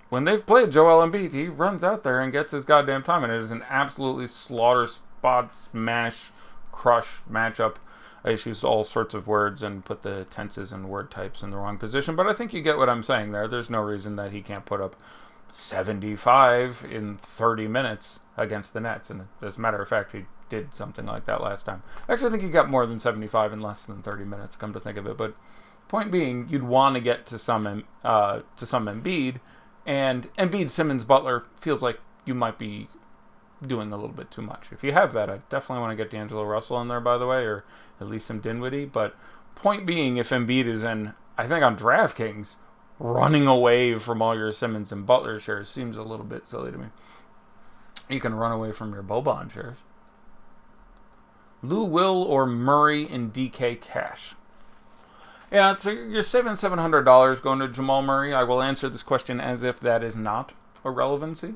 when they've played Joel Embiid, he runs out there and gets his goddamn time, and it is an absolutely slaughter, spot, smash, crush matchup. I just used all sorts of words and put the tenses and word types in the wrong position, but I think you get what I'm saying there. There's no reason that he can't put up 75 in 30 minutes against the Nets, and as a matter of fact, he did something like that last time. Actually, I think he got more than 75 in less than 30 minutes, come to think of it, but point being, you'd want to get to some Embiid, and Embiid, Simmons, Butler feels like you might be doing a little bit too much. If you have that, I definitely want to get D'Angelo Russell in there, by the way, or at least some Dinwiddie, but point being, if Embiid is in, I think on DraftKings, running away from all your Simmons and Butler shares seems a little bit silly to me. You can run away from your Boban shares. Lou Will or Murray in DK cash? Yeah, so you're saving $700 going to Jamal Murray. I will answer this question as if that is not a relevancy.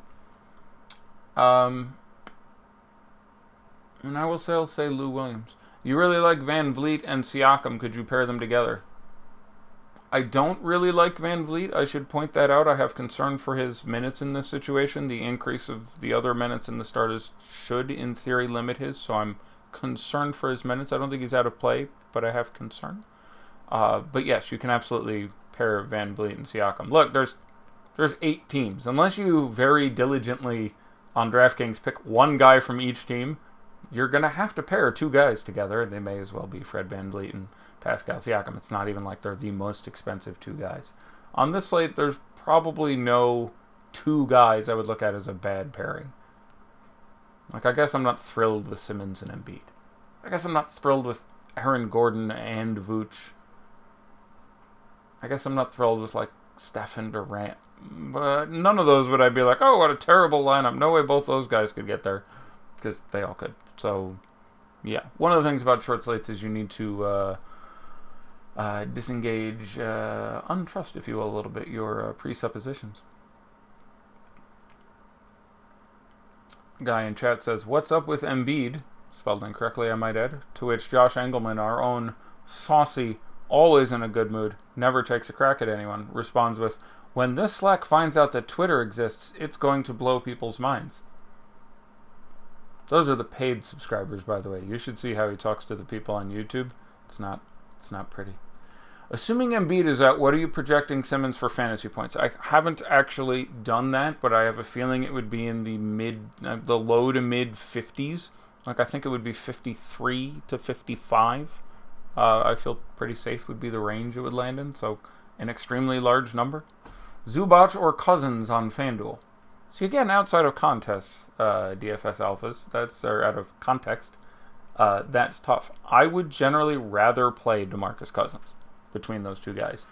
And I'll say Lou Williams. You really like Van Vliet and Siakam. Could you pair them together? I don't really like Van Vliet. I should point that out. I have concern for his minutes in this situation. The increase of the other minutes in the starters should, in theory, limit his, so I'm concerned for his minutes. I don't think he's out of play, but I have concern. But yes, you can absolutely pair Van Vliet and Siakam. Look, there's 8 teams. Unless you very diligently on DraftKings pick one guy from each team, you're going to have to pair 2 guys together. They may as well be Fred Van Vliet and Pascal Siakam. It's not even like they're the most expensive 2 guys. On this slate, there's probably no 2 guys I would look at as a bad pairing. Like, I guess I'm not thrilled with Simmons and Embiid. I guess I'm not thrilled with Aaron Gordon and Vooch. I guess I'm not thrilled with, like, Steph and Durant. But none of those would I be like, oh, what a terrible lineup. No way both those guys could get there. Because they all could. So, yeah. One of the things about short slates is you need to disengage, untrust, if you will, a little bit, your presuppositions. Guy in chat says, what's up with Embiid? Spelled incorrectly, I might add. To which Josh Engelman, our own saucy, always in a good mood, never takes a crack at anyone, responds with, when this Slack finds out that Twitter exists, it's going to blow people's minds. Those are the paid subscribers, by the way. You should see how he talks to the people on YouTube. It's not pretty. Assuming Embiid is out, what are you projecting Simmons for fantasy points? I haven't actually done that, but I have a feeling it would be in the low to mid 50s. Like, I think it would be 53 to 55. I feel pretty safe would be the range it would land in, so an extremely large number. Zubac or Cousins on FanDuel. So again, outside of contests, DFS alphas, or out of context, that's tough. I would generally rather play DeMarcus Cousins between those two guys,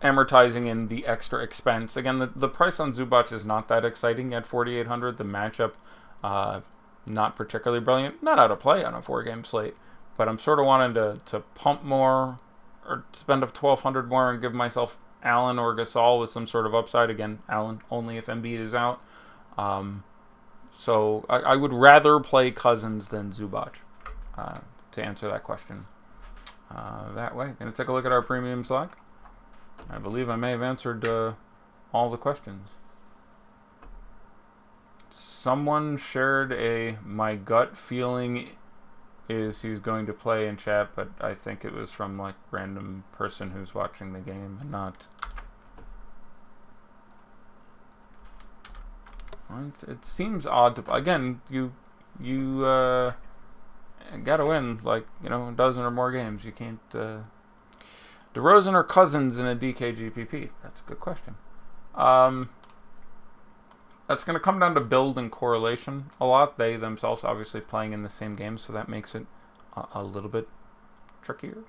amortizing in the extra expense. Again, the price on Zubac is not that exciting at 4,800. The matchup, not particularly brilliant. Not out of play on a 4-game slate, but I'm sort of wanting to pump more or spend up 1,200 more and give myself Allen or Gasol with some sort of upside. Again, Allen only if Embiid is out. So I would rather play Cousins than Zubac to answer that question that way. Going to take a look at our premium Slack. I believe I may have answered all the questions. Someone shared my gut feeling is he's going to play in chat, but I think it was from like random person who's watching the game and not. It seems odd to. Again, you gotta win like a dozen or more games. You can't. DeRozan or Cousins in a DKGPP? That's a good question. That's going to come down to build and correlation a lot. They themselves obviously playing in the same game, so that makes it a little bit trickier.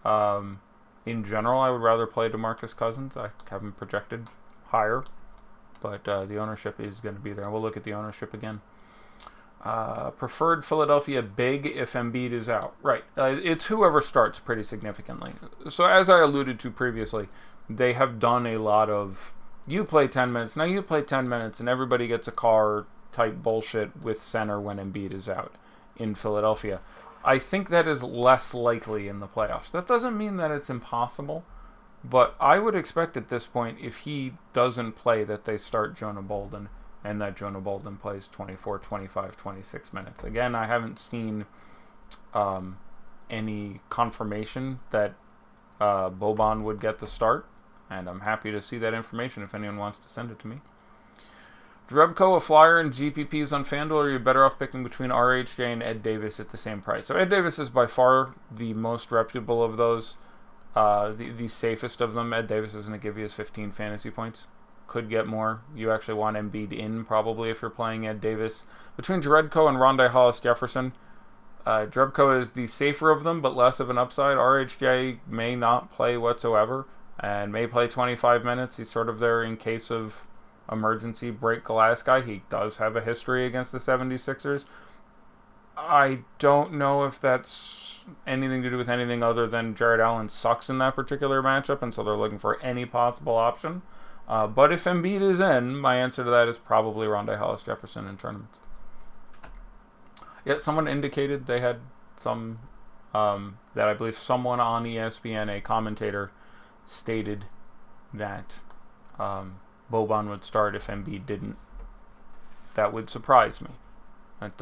In general, I would rather play DeMarcus Cousins. I have him projected higher, but the ownership is going to be there. We'll look at the ownership again. Preferred Philadelphia big if Embiid is out. Right. It's whoever starts pretty significantly. So as I alluded to previously, they have done a lot of you play 10 minutes, now you play 10 minutes, and everybody gets a car type bullshit with center when Embiid is out in Philadelphia. I think that is less likely in the playoffs. That doesn't mean that it's impossible, but I would expect at this point, if he doesn't play, that they start Jonah Bolden, and that Jonah Bolden plays 24, 25, 26 minutes. Again, I haven't seen any confirmation that Boban would get the start, and I'm happy to see that information if anyone wants to send it to me. Drebko, a flyer, and GPPs on FanDuel, or are you better off picking between RHJ and Ed Davis at the same price? So Ed Davis is by far the most reputable of those, the safest of them. Ed Davis is going to give you his 15 fantasy points. Could get more. You actually want Embiid in probably if you're playing Ed Davis. Between Drebko and Rondé Hollis-Jefferson, Drebko is the safer of them, but less of an upside. RHJ may not play whatsoever and may play 25 minutes. He's sort of there in case of emergency break glass guy. He does have a history against the 76ers. I don't know if that's anything to do with anything other than Jared Allen sucks in that particular matchup, and so they're looking for any possible option. But if Embiid is in, my answer to that is probably Rondé Hollis-Jefferson in tournaments. Yeah, someone indicated they had some, that I believe someone on ESPN, a commentator, stated that Boban would start if Embiid didn't. That would surprise me. It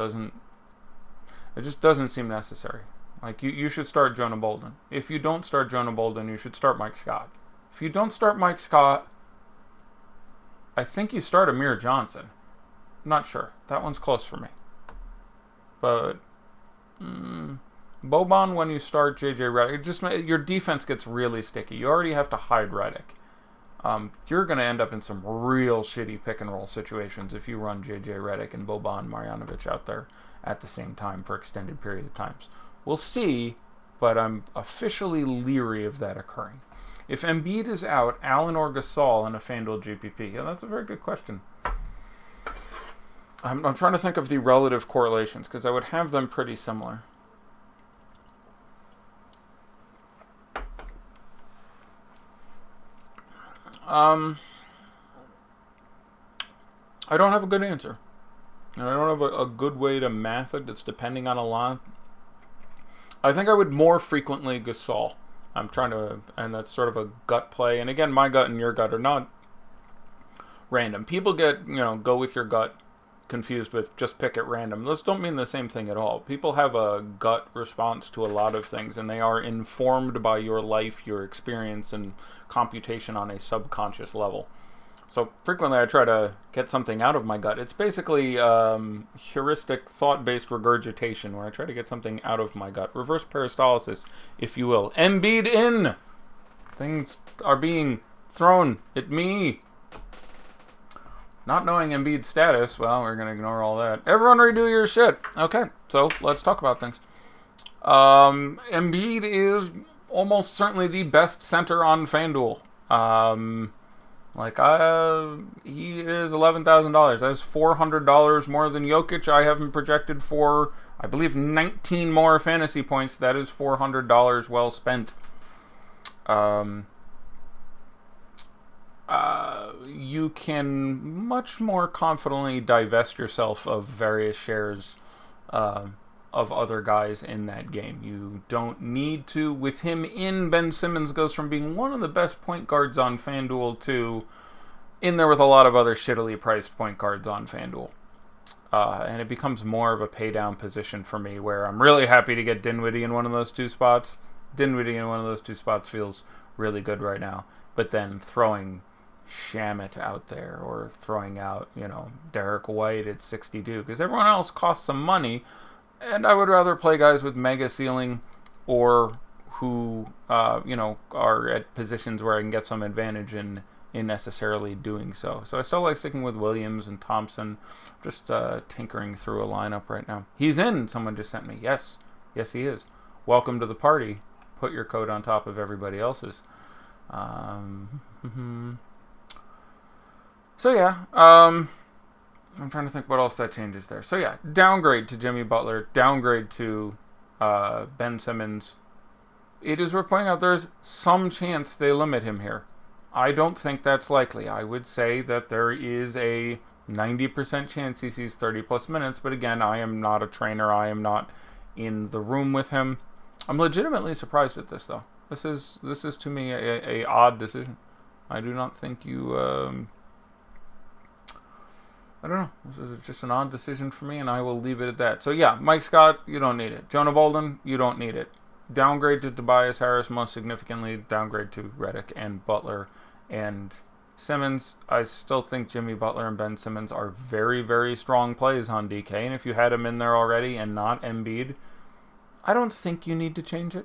just doesn't seem necessary. Like, you should start Jonah Bolden. If you don't start Jonah Bolden, you should start Mike Scott. If you don't start Mike Scott, I think you start Amir Johnson. I'm not sure. That one's close for me. But Boban, when you start JJ Redick, your defense gets really sticky. You already have to hide Redick. You're going to end up in some real shitty pick and roll situations if you run JJ Redick and Boban Marjanovic out there at the same time for extended period of times. We'll see, but I'm officially leery of that occurring. If Embiid is out, Allen or Gasol in a FanDuel GPP? Yeah, that's a very good question. I'm trying to think of the relative correlations, because I would have them pretty similar. I don't have a good answer. And I don't have a good way to math it. It's depending on a lot. I think I would more frequently Gasol. I'm trying to, and that's sort of a gut play. And again, my gut and your gut are not random. People get, go with your gut confused with just pick at random. Those don't mean the same thing at all. People have a gut response to a lot of things, and they are informed by your life, your experience, and computation on a subconscious level. So frequently I try to get something out of my gut. It's basically heuristic, thought-based regurgitation, where I try to get something out of my gut. Reverse peristalsis, if you will. Embiid in! Things are being thrown at me. Not knowing Embiid's status, well, we're going to ignore all that. Everyone redo your shit. Okay, so let's talk about things. Embiid is almost certainly the best center on FanDuel. He is $11,000. That is $400 more than Jokic. I have him projected for, I believe, 19 more fantasy points. That is $400 well spent. You can much more confidently divest yourself of various shares of other guys in that game. You don't need to. With him in, Ben Simmons goes from being one of the best point guards on FanDuel to in there with a lot of other shittily priced point guards on FanDuel. And it becomes more of a pay down position for me, where I'm really happy to get Dinwiddie in one of those two spots. Dinwiddie in one of those two spots feels really good right now. But then throwing Shamet out there, or throwing out, Derek White at 62, because everyone else costs some money, and I would rather play guys with mega ceiling, or who, are at positions where I can get some advantage in necessarily doing so. So I still like sticking with Williams and Thompson, just tinkering through a lineup right now. He's in, someone just sent me. Yes, he is. Welcome to the party. Put your code on top of everybody else's. So yeah, I'm trying to think what else that changes there. So yeah, downgrade to Jimmy Butler, downgrade to Ben Simmons. It is worth pointing out there's some chance they limit him here. I don't think that's likely. I would say that there is a 90% chance he sees 30 plus minutes, but again, I am not a trainer. I am not in the room with him. I'm legitimately surprised at this, though. This is to me a odd decision. I do not think you. I don't know. This is just an odd decision for me, and I will leave it at that. So yeah, Mike Scott, you don't need it. Jonah Bolden, you don't need it. Downgrade to Tobias Harris, most significantly. Downgrade to Redick and Butler and Simmons. I still think Jimmy Butler and Ben Simmons are very, very strong plays on DK, and if you had him in there already and not Embiid, I don't think you need to change it.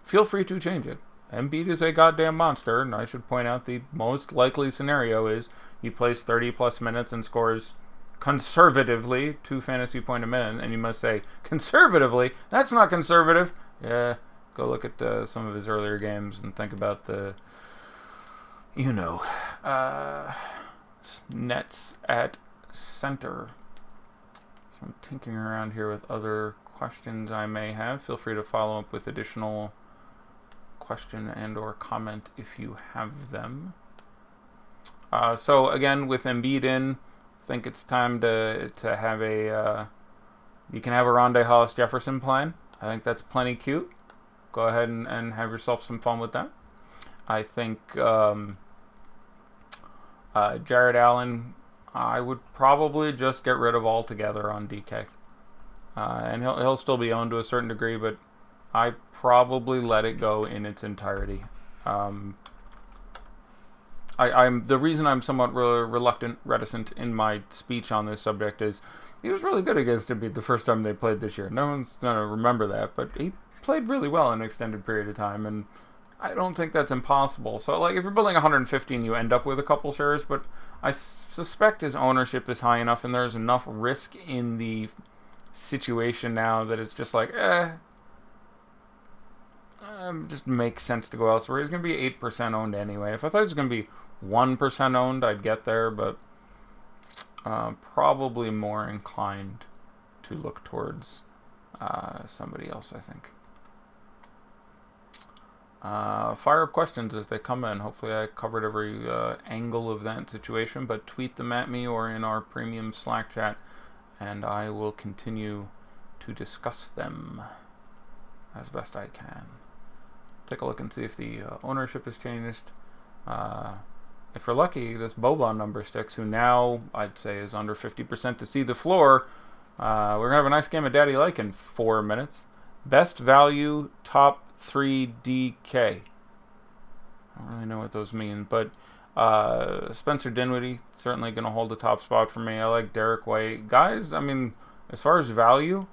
Feel free to change it. Embiid is a goddamn monster, and I should point out the most likely scenario is he plays 30 plus minutes and scores conservatively 2 fantasy point a minute, and you must say, conservatively? That's not conservative. Yeah, go look at some of his earlier games and think about the, Nets at center. So I'm tinkering around here with other questions I may have. Feel free to follow up with additional question and or comment if you have them. So again, with Embiid in, I think it's time to have a you can have a Rondé Hollis Jefferson plan. I think that's plenty cute. Go ahead and have yourself some fun with that. I think Jared Allen, I would probably just get rid of altogether on DK. And he'll still be owned to a certain degree, but I probably let it go in its entirety. I'm the reason I'm somewhat reticent in my speech on this subject is he was really good against Embiid the first time they played this year. No one's gonna remember that, but he played really well in an extended period of time, and I don't think that's impossible. So, like, if you're building 115, you end up with a couple shares, but I suspect his ownership is high enough, and there's enough risk in the situation now that it's just like, just makes sense to go elsewhere. He's going to be 8% owned anyway. If I thought he was going to be 1% owned, I'd get there, but probably more inclined to look towards somebody else, I think. Fire up questions as they come in. Hopefully I covered every angle of that situation, but tweet them at me or in our premium Slack chat, and I will continue to discuss them as best I can. Take a look and see if the ownership has changed. If we're lucky, this Boban number sticks, who now I'd say is under 50% to see the floor. We're going to have a nice game of Daddy Like in 4 minutes. Best value, top 3 DK. I don't really know what those mean, but Spencer Dinwiddie, certainly going to hold the top spot for me. I like Derek White. Guys, I mean, as far as value,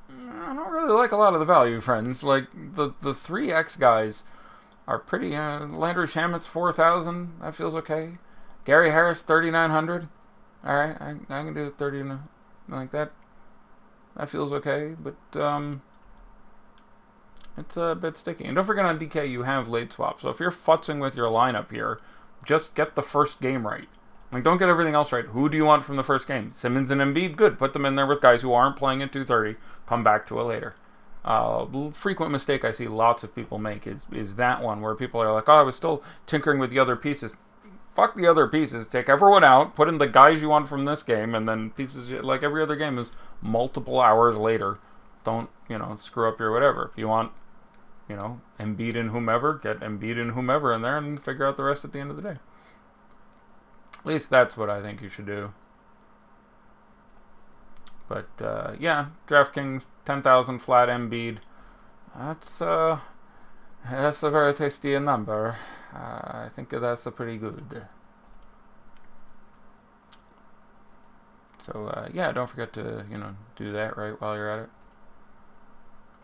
I don't really like a lot of the value, friends. Like, the 3X guys, are pretty. Landry Shamit's 4,000. That feels okay. Gary Harris 3,900. All right, I can do 30 like that. That feels okay, but it's a bit sticky. And don't forget on DK you have late swap. So if you're futzing with your lineup here, just get the first game right. Like, don't get everything else right. Who do you want from the first game? Simmons and Embiid? Good. Put them in there with guys who aren't playing at 2:30. Come back to it later. Frequent mistake I see lots of people make is that one where people are like, oh, I was still tinkering with the other pieces. Fuck the other pieces. Take everyone out. Put in the guys you want from this game, and then pieces like every other game is multiple hours later. Don't, screw up your whatever. If you want, Embiid and whomever, get Embiid and whomever in there and figure out the rest at the end of the day. At least that's what I think you should do. But, yeah, DraftKings, 10,000 flat Embiid. That's a very tasty number. I think that's pretty good. So, yeah, don't forget to, do that right while you're at it.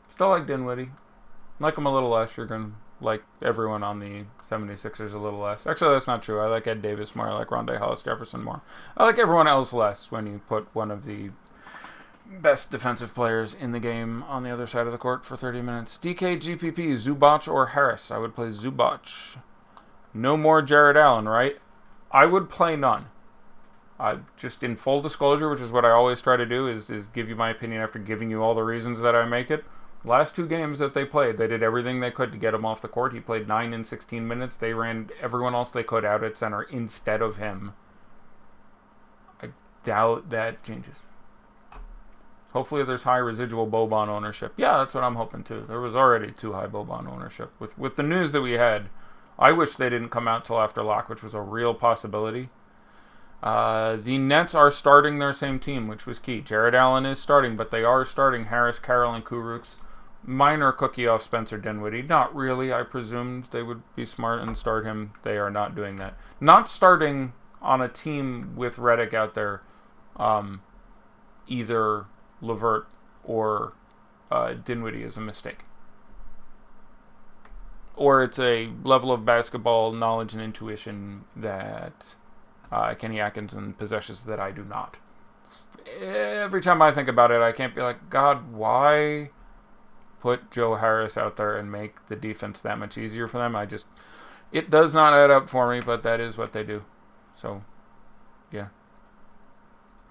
Still like Dinwiddie. Like him a little less. You're going to like everyone on the 76ers a little less. Actually, that's not true. I like Ed Davis more. I like Rondé Hollis-Jefferson more. I like everyone else less when you put one of the best defensive players in the game on the other side of the court for 30 minutes. DK, GPP, Zubac, or Harris. I would play Zubac. No more Jared Allen, right? I would play none. Just in full disclosure, which is what I always try to do, is give you my opinion after giving you all the reasons that I make it. Last two games that they played, they did everything they could to get him off the court. He played 9 in 16 minutes. They ran everyone else they could out at center instead of him. I doubt that changes. Hopefully there's high residual Boban ownership. Yeah, that's what I'm hoping too. There was already too high Boban ownership. With the news that we had, I wish they didn't come out till after lock, which was a real possibility. The Nets are starting their same team, which was key. Jared Allen is starting, but they are starting Harris, Carroll, and Kurucs. Minor cookie off Spencer Dinwiddie. Not really. I presumed they would be smart and start him. They are not doing that. Not starting on a team with Redick out there, either LeVert or Dinwiddie is a mistake. Or it's a level of basketball knowledge and intuition that Kenny Atkinson possesses that I do not. Every time I think about it, I can't be like, God, why put Joe Harris out there and make the defense that much easier for them? It does not add up for me, but that is what they do. So, yeah.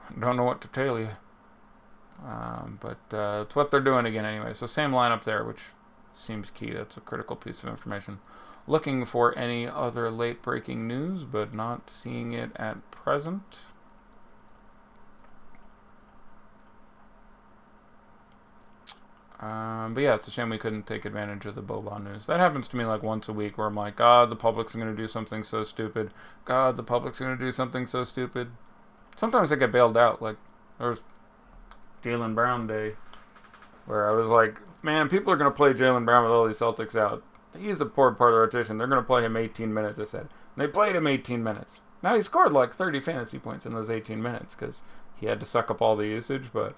I don't know what to tell you. But it's what they're doing again anyway. So same lineup there, which seems key. That's a critical piece of information. Looking for any other late breaking news, but not seeing it at present. But yeah, it's a shame we couldn't take advantage of the Boban news. That happens to me like once a week where I'm like, God, the public's going to do something so stupid. God, the public's going to do something so stupid. Sometimes I get bailed out. Like, there was Jaylen Brown Day where I was like, man, people are going to play Jaylen Brown with all these Celtics out. He's a poor part of the rotation. They're going to play him 18 minutes, I said. And they played him 18 minutes. Now, he scored like 30 fantasy points in those 18 minutes because he had to suck up all the usage, but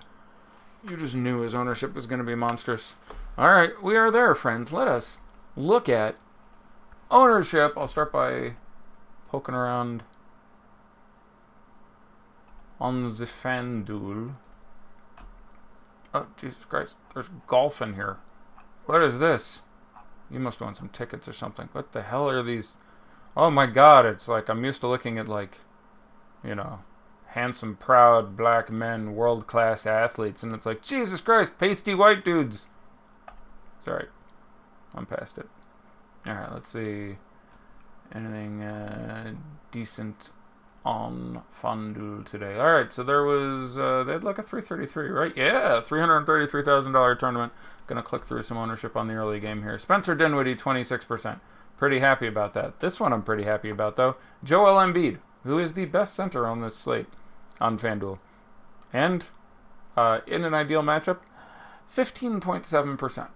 you just knew his ownership was going to be monstrous. All right, we are there, friends. Let us look at ownership. I'll start by poking around on the FanDuel. Oh, Jesus Christ. There's golf in here. What is this? You must want some tickets or something. What the hell are these? Oh my God, it's like I'm used to looking at like, handsome, proud black men, world-class athletes, and it's like, Jesus Christ, pasty white dudes. It's alright. I'm past it. Alright, let's see. Anything decent on FanDuel today. Alright, so there was, they had like a 333, right? Yeah, $333,000 tournament. Gonna click through some ownership on the early game here. Spencer Dinwiddie, 26%. Pretty happy about that. This one I'm pretty happy about, though. Joel Embiid, who is the best center on this slate on FanDuel. And, in an ideal matchup, 15.7%.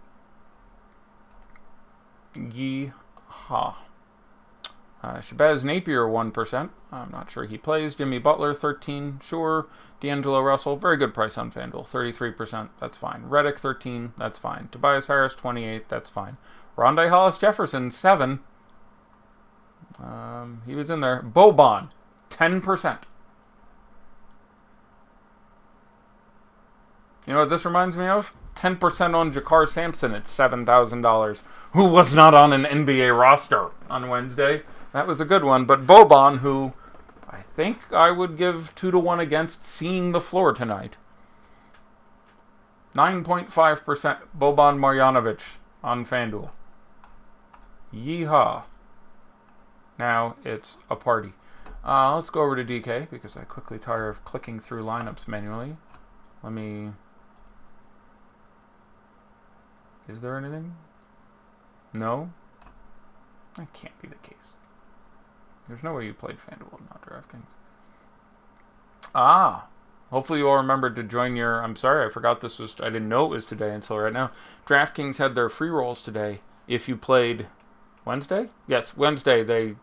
Yeehaw. Shabazz Napier, 1%. I'm not sure he plays. Jimmy Butler, 13, sure. D'Angelo Russell, very good price on FanDuel, 33%, that's fine. Redick, 13, that's fine. Tobias Harris, 28, that's fine. Rondé Hollis-Jefferson, 7. He was in there. Boban, 10%. You know what this reminds me of? 10% on Jakar Sampson at $7,000, who was not on an NBA roster on Wednesday. That was a good one. But Boban, who I think I would give 2-1 against seeing the floor tonight. 9.5% Boban Marjanovic on FanDuel. Yeehaw. Now it's a party. Let's go over to DK because I quickly tire of clicking through lineups manually. Let me... Is there anything? No? That can't be the case. There's no way you played FanDuel and not DraftKings. Hopefully you all remembered to join your... I'm sorry, I forgot this was... I didn't know it was today until right now. DraftKings had their free rolls today. If you played... Wednesday? Yes, Wednesday. They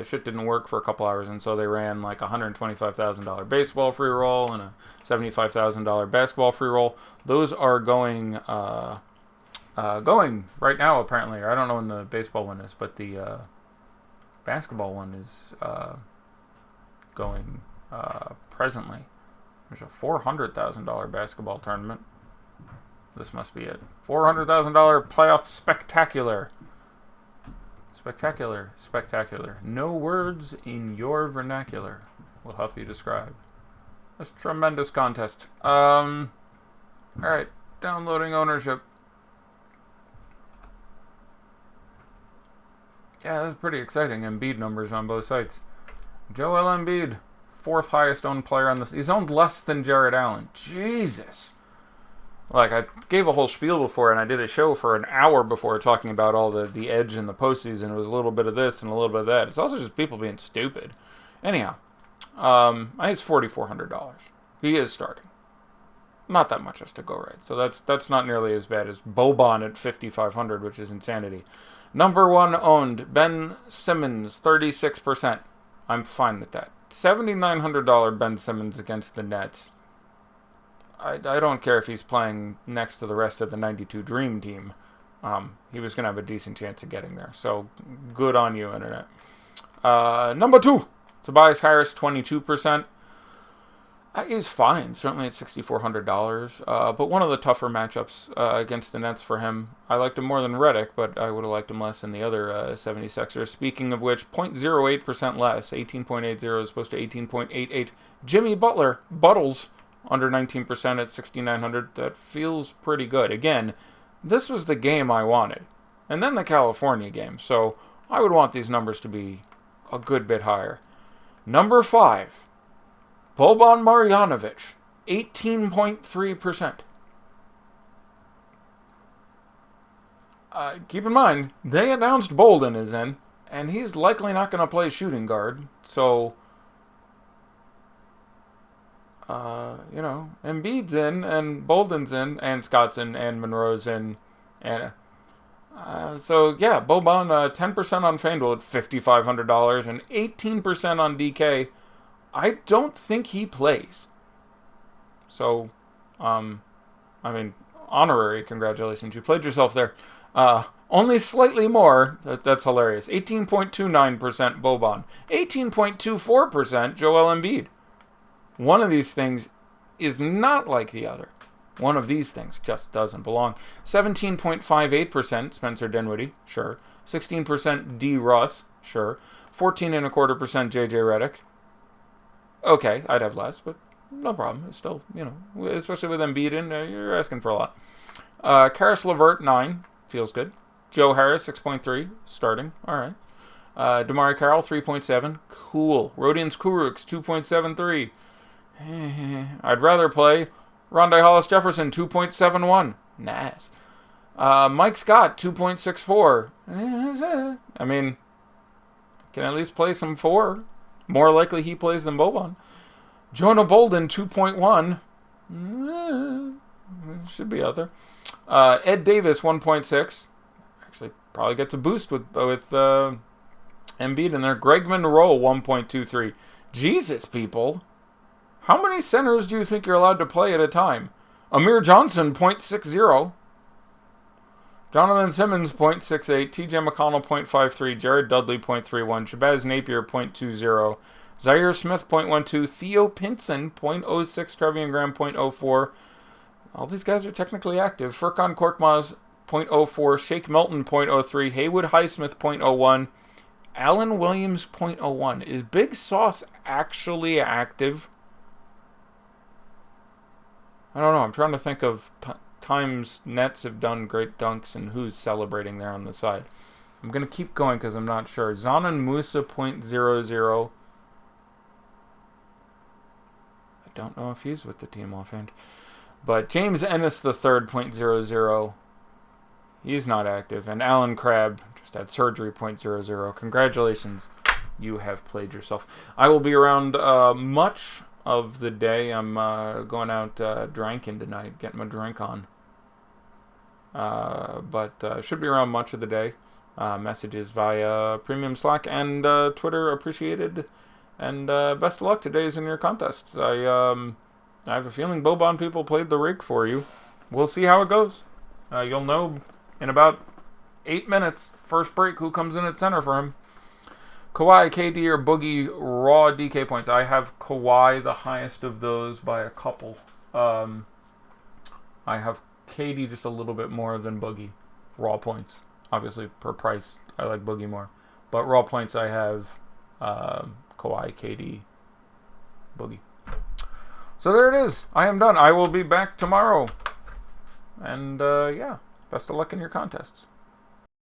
shit didn't work for a couple hours, and so they ran like a $125,000 baseball free roll and a $75,000 basketball free roll. Those are going right now, apparently. I don't know when the baseball one is, but the basketball one is going presently. There's a $400,000 basketball tournament. This must be it. $400,000 playoff spectacular. Spectacular. No words in your vernacular will help you describe this tremendous contest. Alright, downloading ownership. Yeah, that's pretty exciting. Embiid numbers on both sites. Joel Embiid, 4th highest owned player on this. He's owned less than Jared Allen. Jesus. Like, I gave a whole spiel before, and I did a show for an hour before talking about all the edge in the postseason. It was a little bit of this and a little bit of that. It's also just people being stupid. Anyhow, I think it's $4,400. He is starting. Not that much has to go right. So that's not nearly as bad as Boban at $5,500, which is insanity. Number 1 owned, Ben Simmons, 36%. I'm fine with that. $7,900 Ben Simmons against the Nets. I don't care if he's playing next to the rest of the 92 Dream Team. He was going to have a decent chance of getting there. So, good on you, Internet. Number 2, Tobias Harris, 22%. He's fine, certainly at $6,400. But one of the tougher matchups against the Nets for him. I liked him more than Redick, but I would have liked him less than the other 76ers. Speaking of which, 0.08% less. 18.80 as opposed to 18.88. Jimmy Butler, Buttles, under 19% at $6,900. That feels pretty good. Again, this was the game I wanted. And then the California game. So I would want these numbers to be a good bit higher. Number 5, Boban Marjanovic, 18.3%. Keep in mind, they announced Bolden is in, and he's likely not going to play shooting guard. So... Embiid's in, and Bolden's in, and Scott's in, and Monroe's in, and so yeah, Boban 10% on FanDuel at $5,500 and 18% on DK. I don't think he plays. So, honorary congratulations, you played yourself there. Only slightly more. That's hilarious. 18.29% Boban, 18.24% Joel Embiid. One of these things is not like the other. One of these things just doesn't belong. 17.58% Spencer Dinwiddie, sure. 16% D. Russ, sure. 14.25% JJ Redick. Okay, I'd have less, but no problem. It's still, especially with Embiid in, you're asking for a lot. Karis LeVert, 9, feels good. Joe Harris, 6.3, starting, all right. Damari Carroll, 3.7, cool. Rodions Kurucs, 2.73. I'd rather play Rondé Hollis-Jefferson, 2.71. Nice. Mike Scott, 2.64. Can at least play some 4. More likely he plays than Boban. Jonah Bolden, 2.1. Should be out there. Ed Davis, 1.6. Actually, probably gets a boost with Embiid in there. Greg Monroe, 1.23. Jesus, people. How many centers do you think you're allowed to play at a time? Amir Johnson, 0.60. Jonathan Simmons, 0.68. TJ McConnell, 0.53. Jared Dudley, 0.31. Shabazz Napier, 0.20. Zaire Smith, 0.12. Theo Pinson, 0.06. Trevian Graham, 0.04. All these guys are technically active. Furkan Korkmaz, 0.04. Shake Milton, 0.03. Haywood Highsmith, 0.01. Allen Williams, 0.01. Is Big Sauce actually active? I don't know. I'm trying to think of times Nets have done great dunks and who's celebrating there on the side. I'm going to keep going because I'm not sure. Zanan Musa, 0.00. I don't know if he's with the team offhand. But James Ennis III, 0.00. He's not active. And Alan Crabb just had surgery, 0.00. Congratulations. You have played yourself. I will be around much of the day. I'm going out drinking tonight, getting my drink on. But should be around much of the day. Messages via Premium Slack and Twitter appreciated. And best of luck. Today's in your contests. I have a feeling Boban people played the rig for you. We'll see how it goes. You'll know in about 8 minutes, first break, who comes in at center for him. Kawhi, KD, or Boogie, raw DK points. I have Kawhi the highest of those by a couple. I have KD just a little bit more than Boogie. Raw points. Obviously, per price, I like Boogie more. But raw points, I have Kawhi, KD, Boogie. So there it is. I am done. I will be back tomorrow. And, yeah, best of luck in your contests.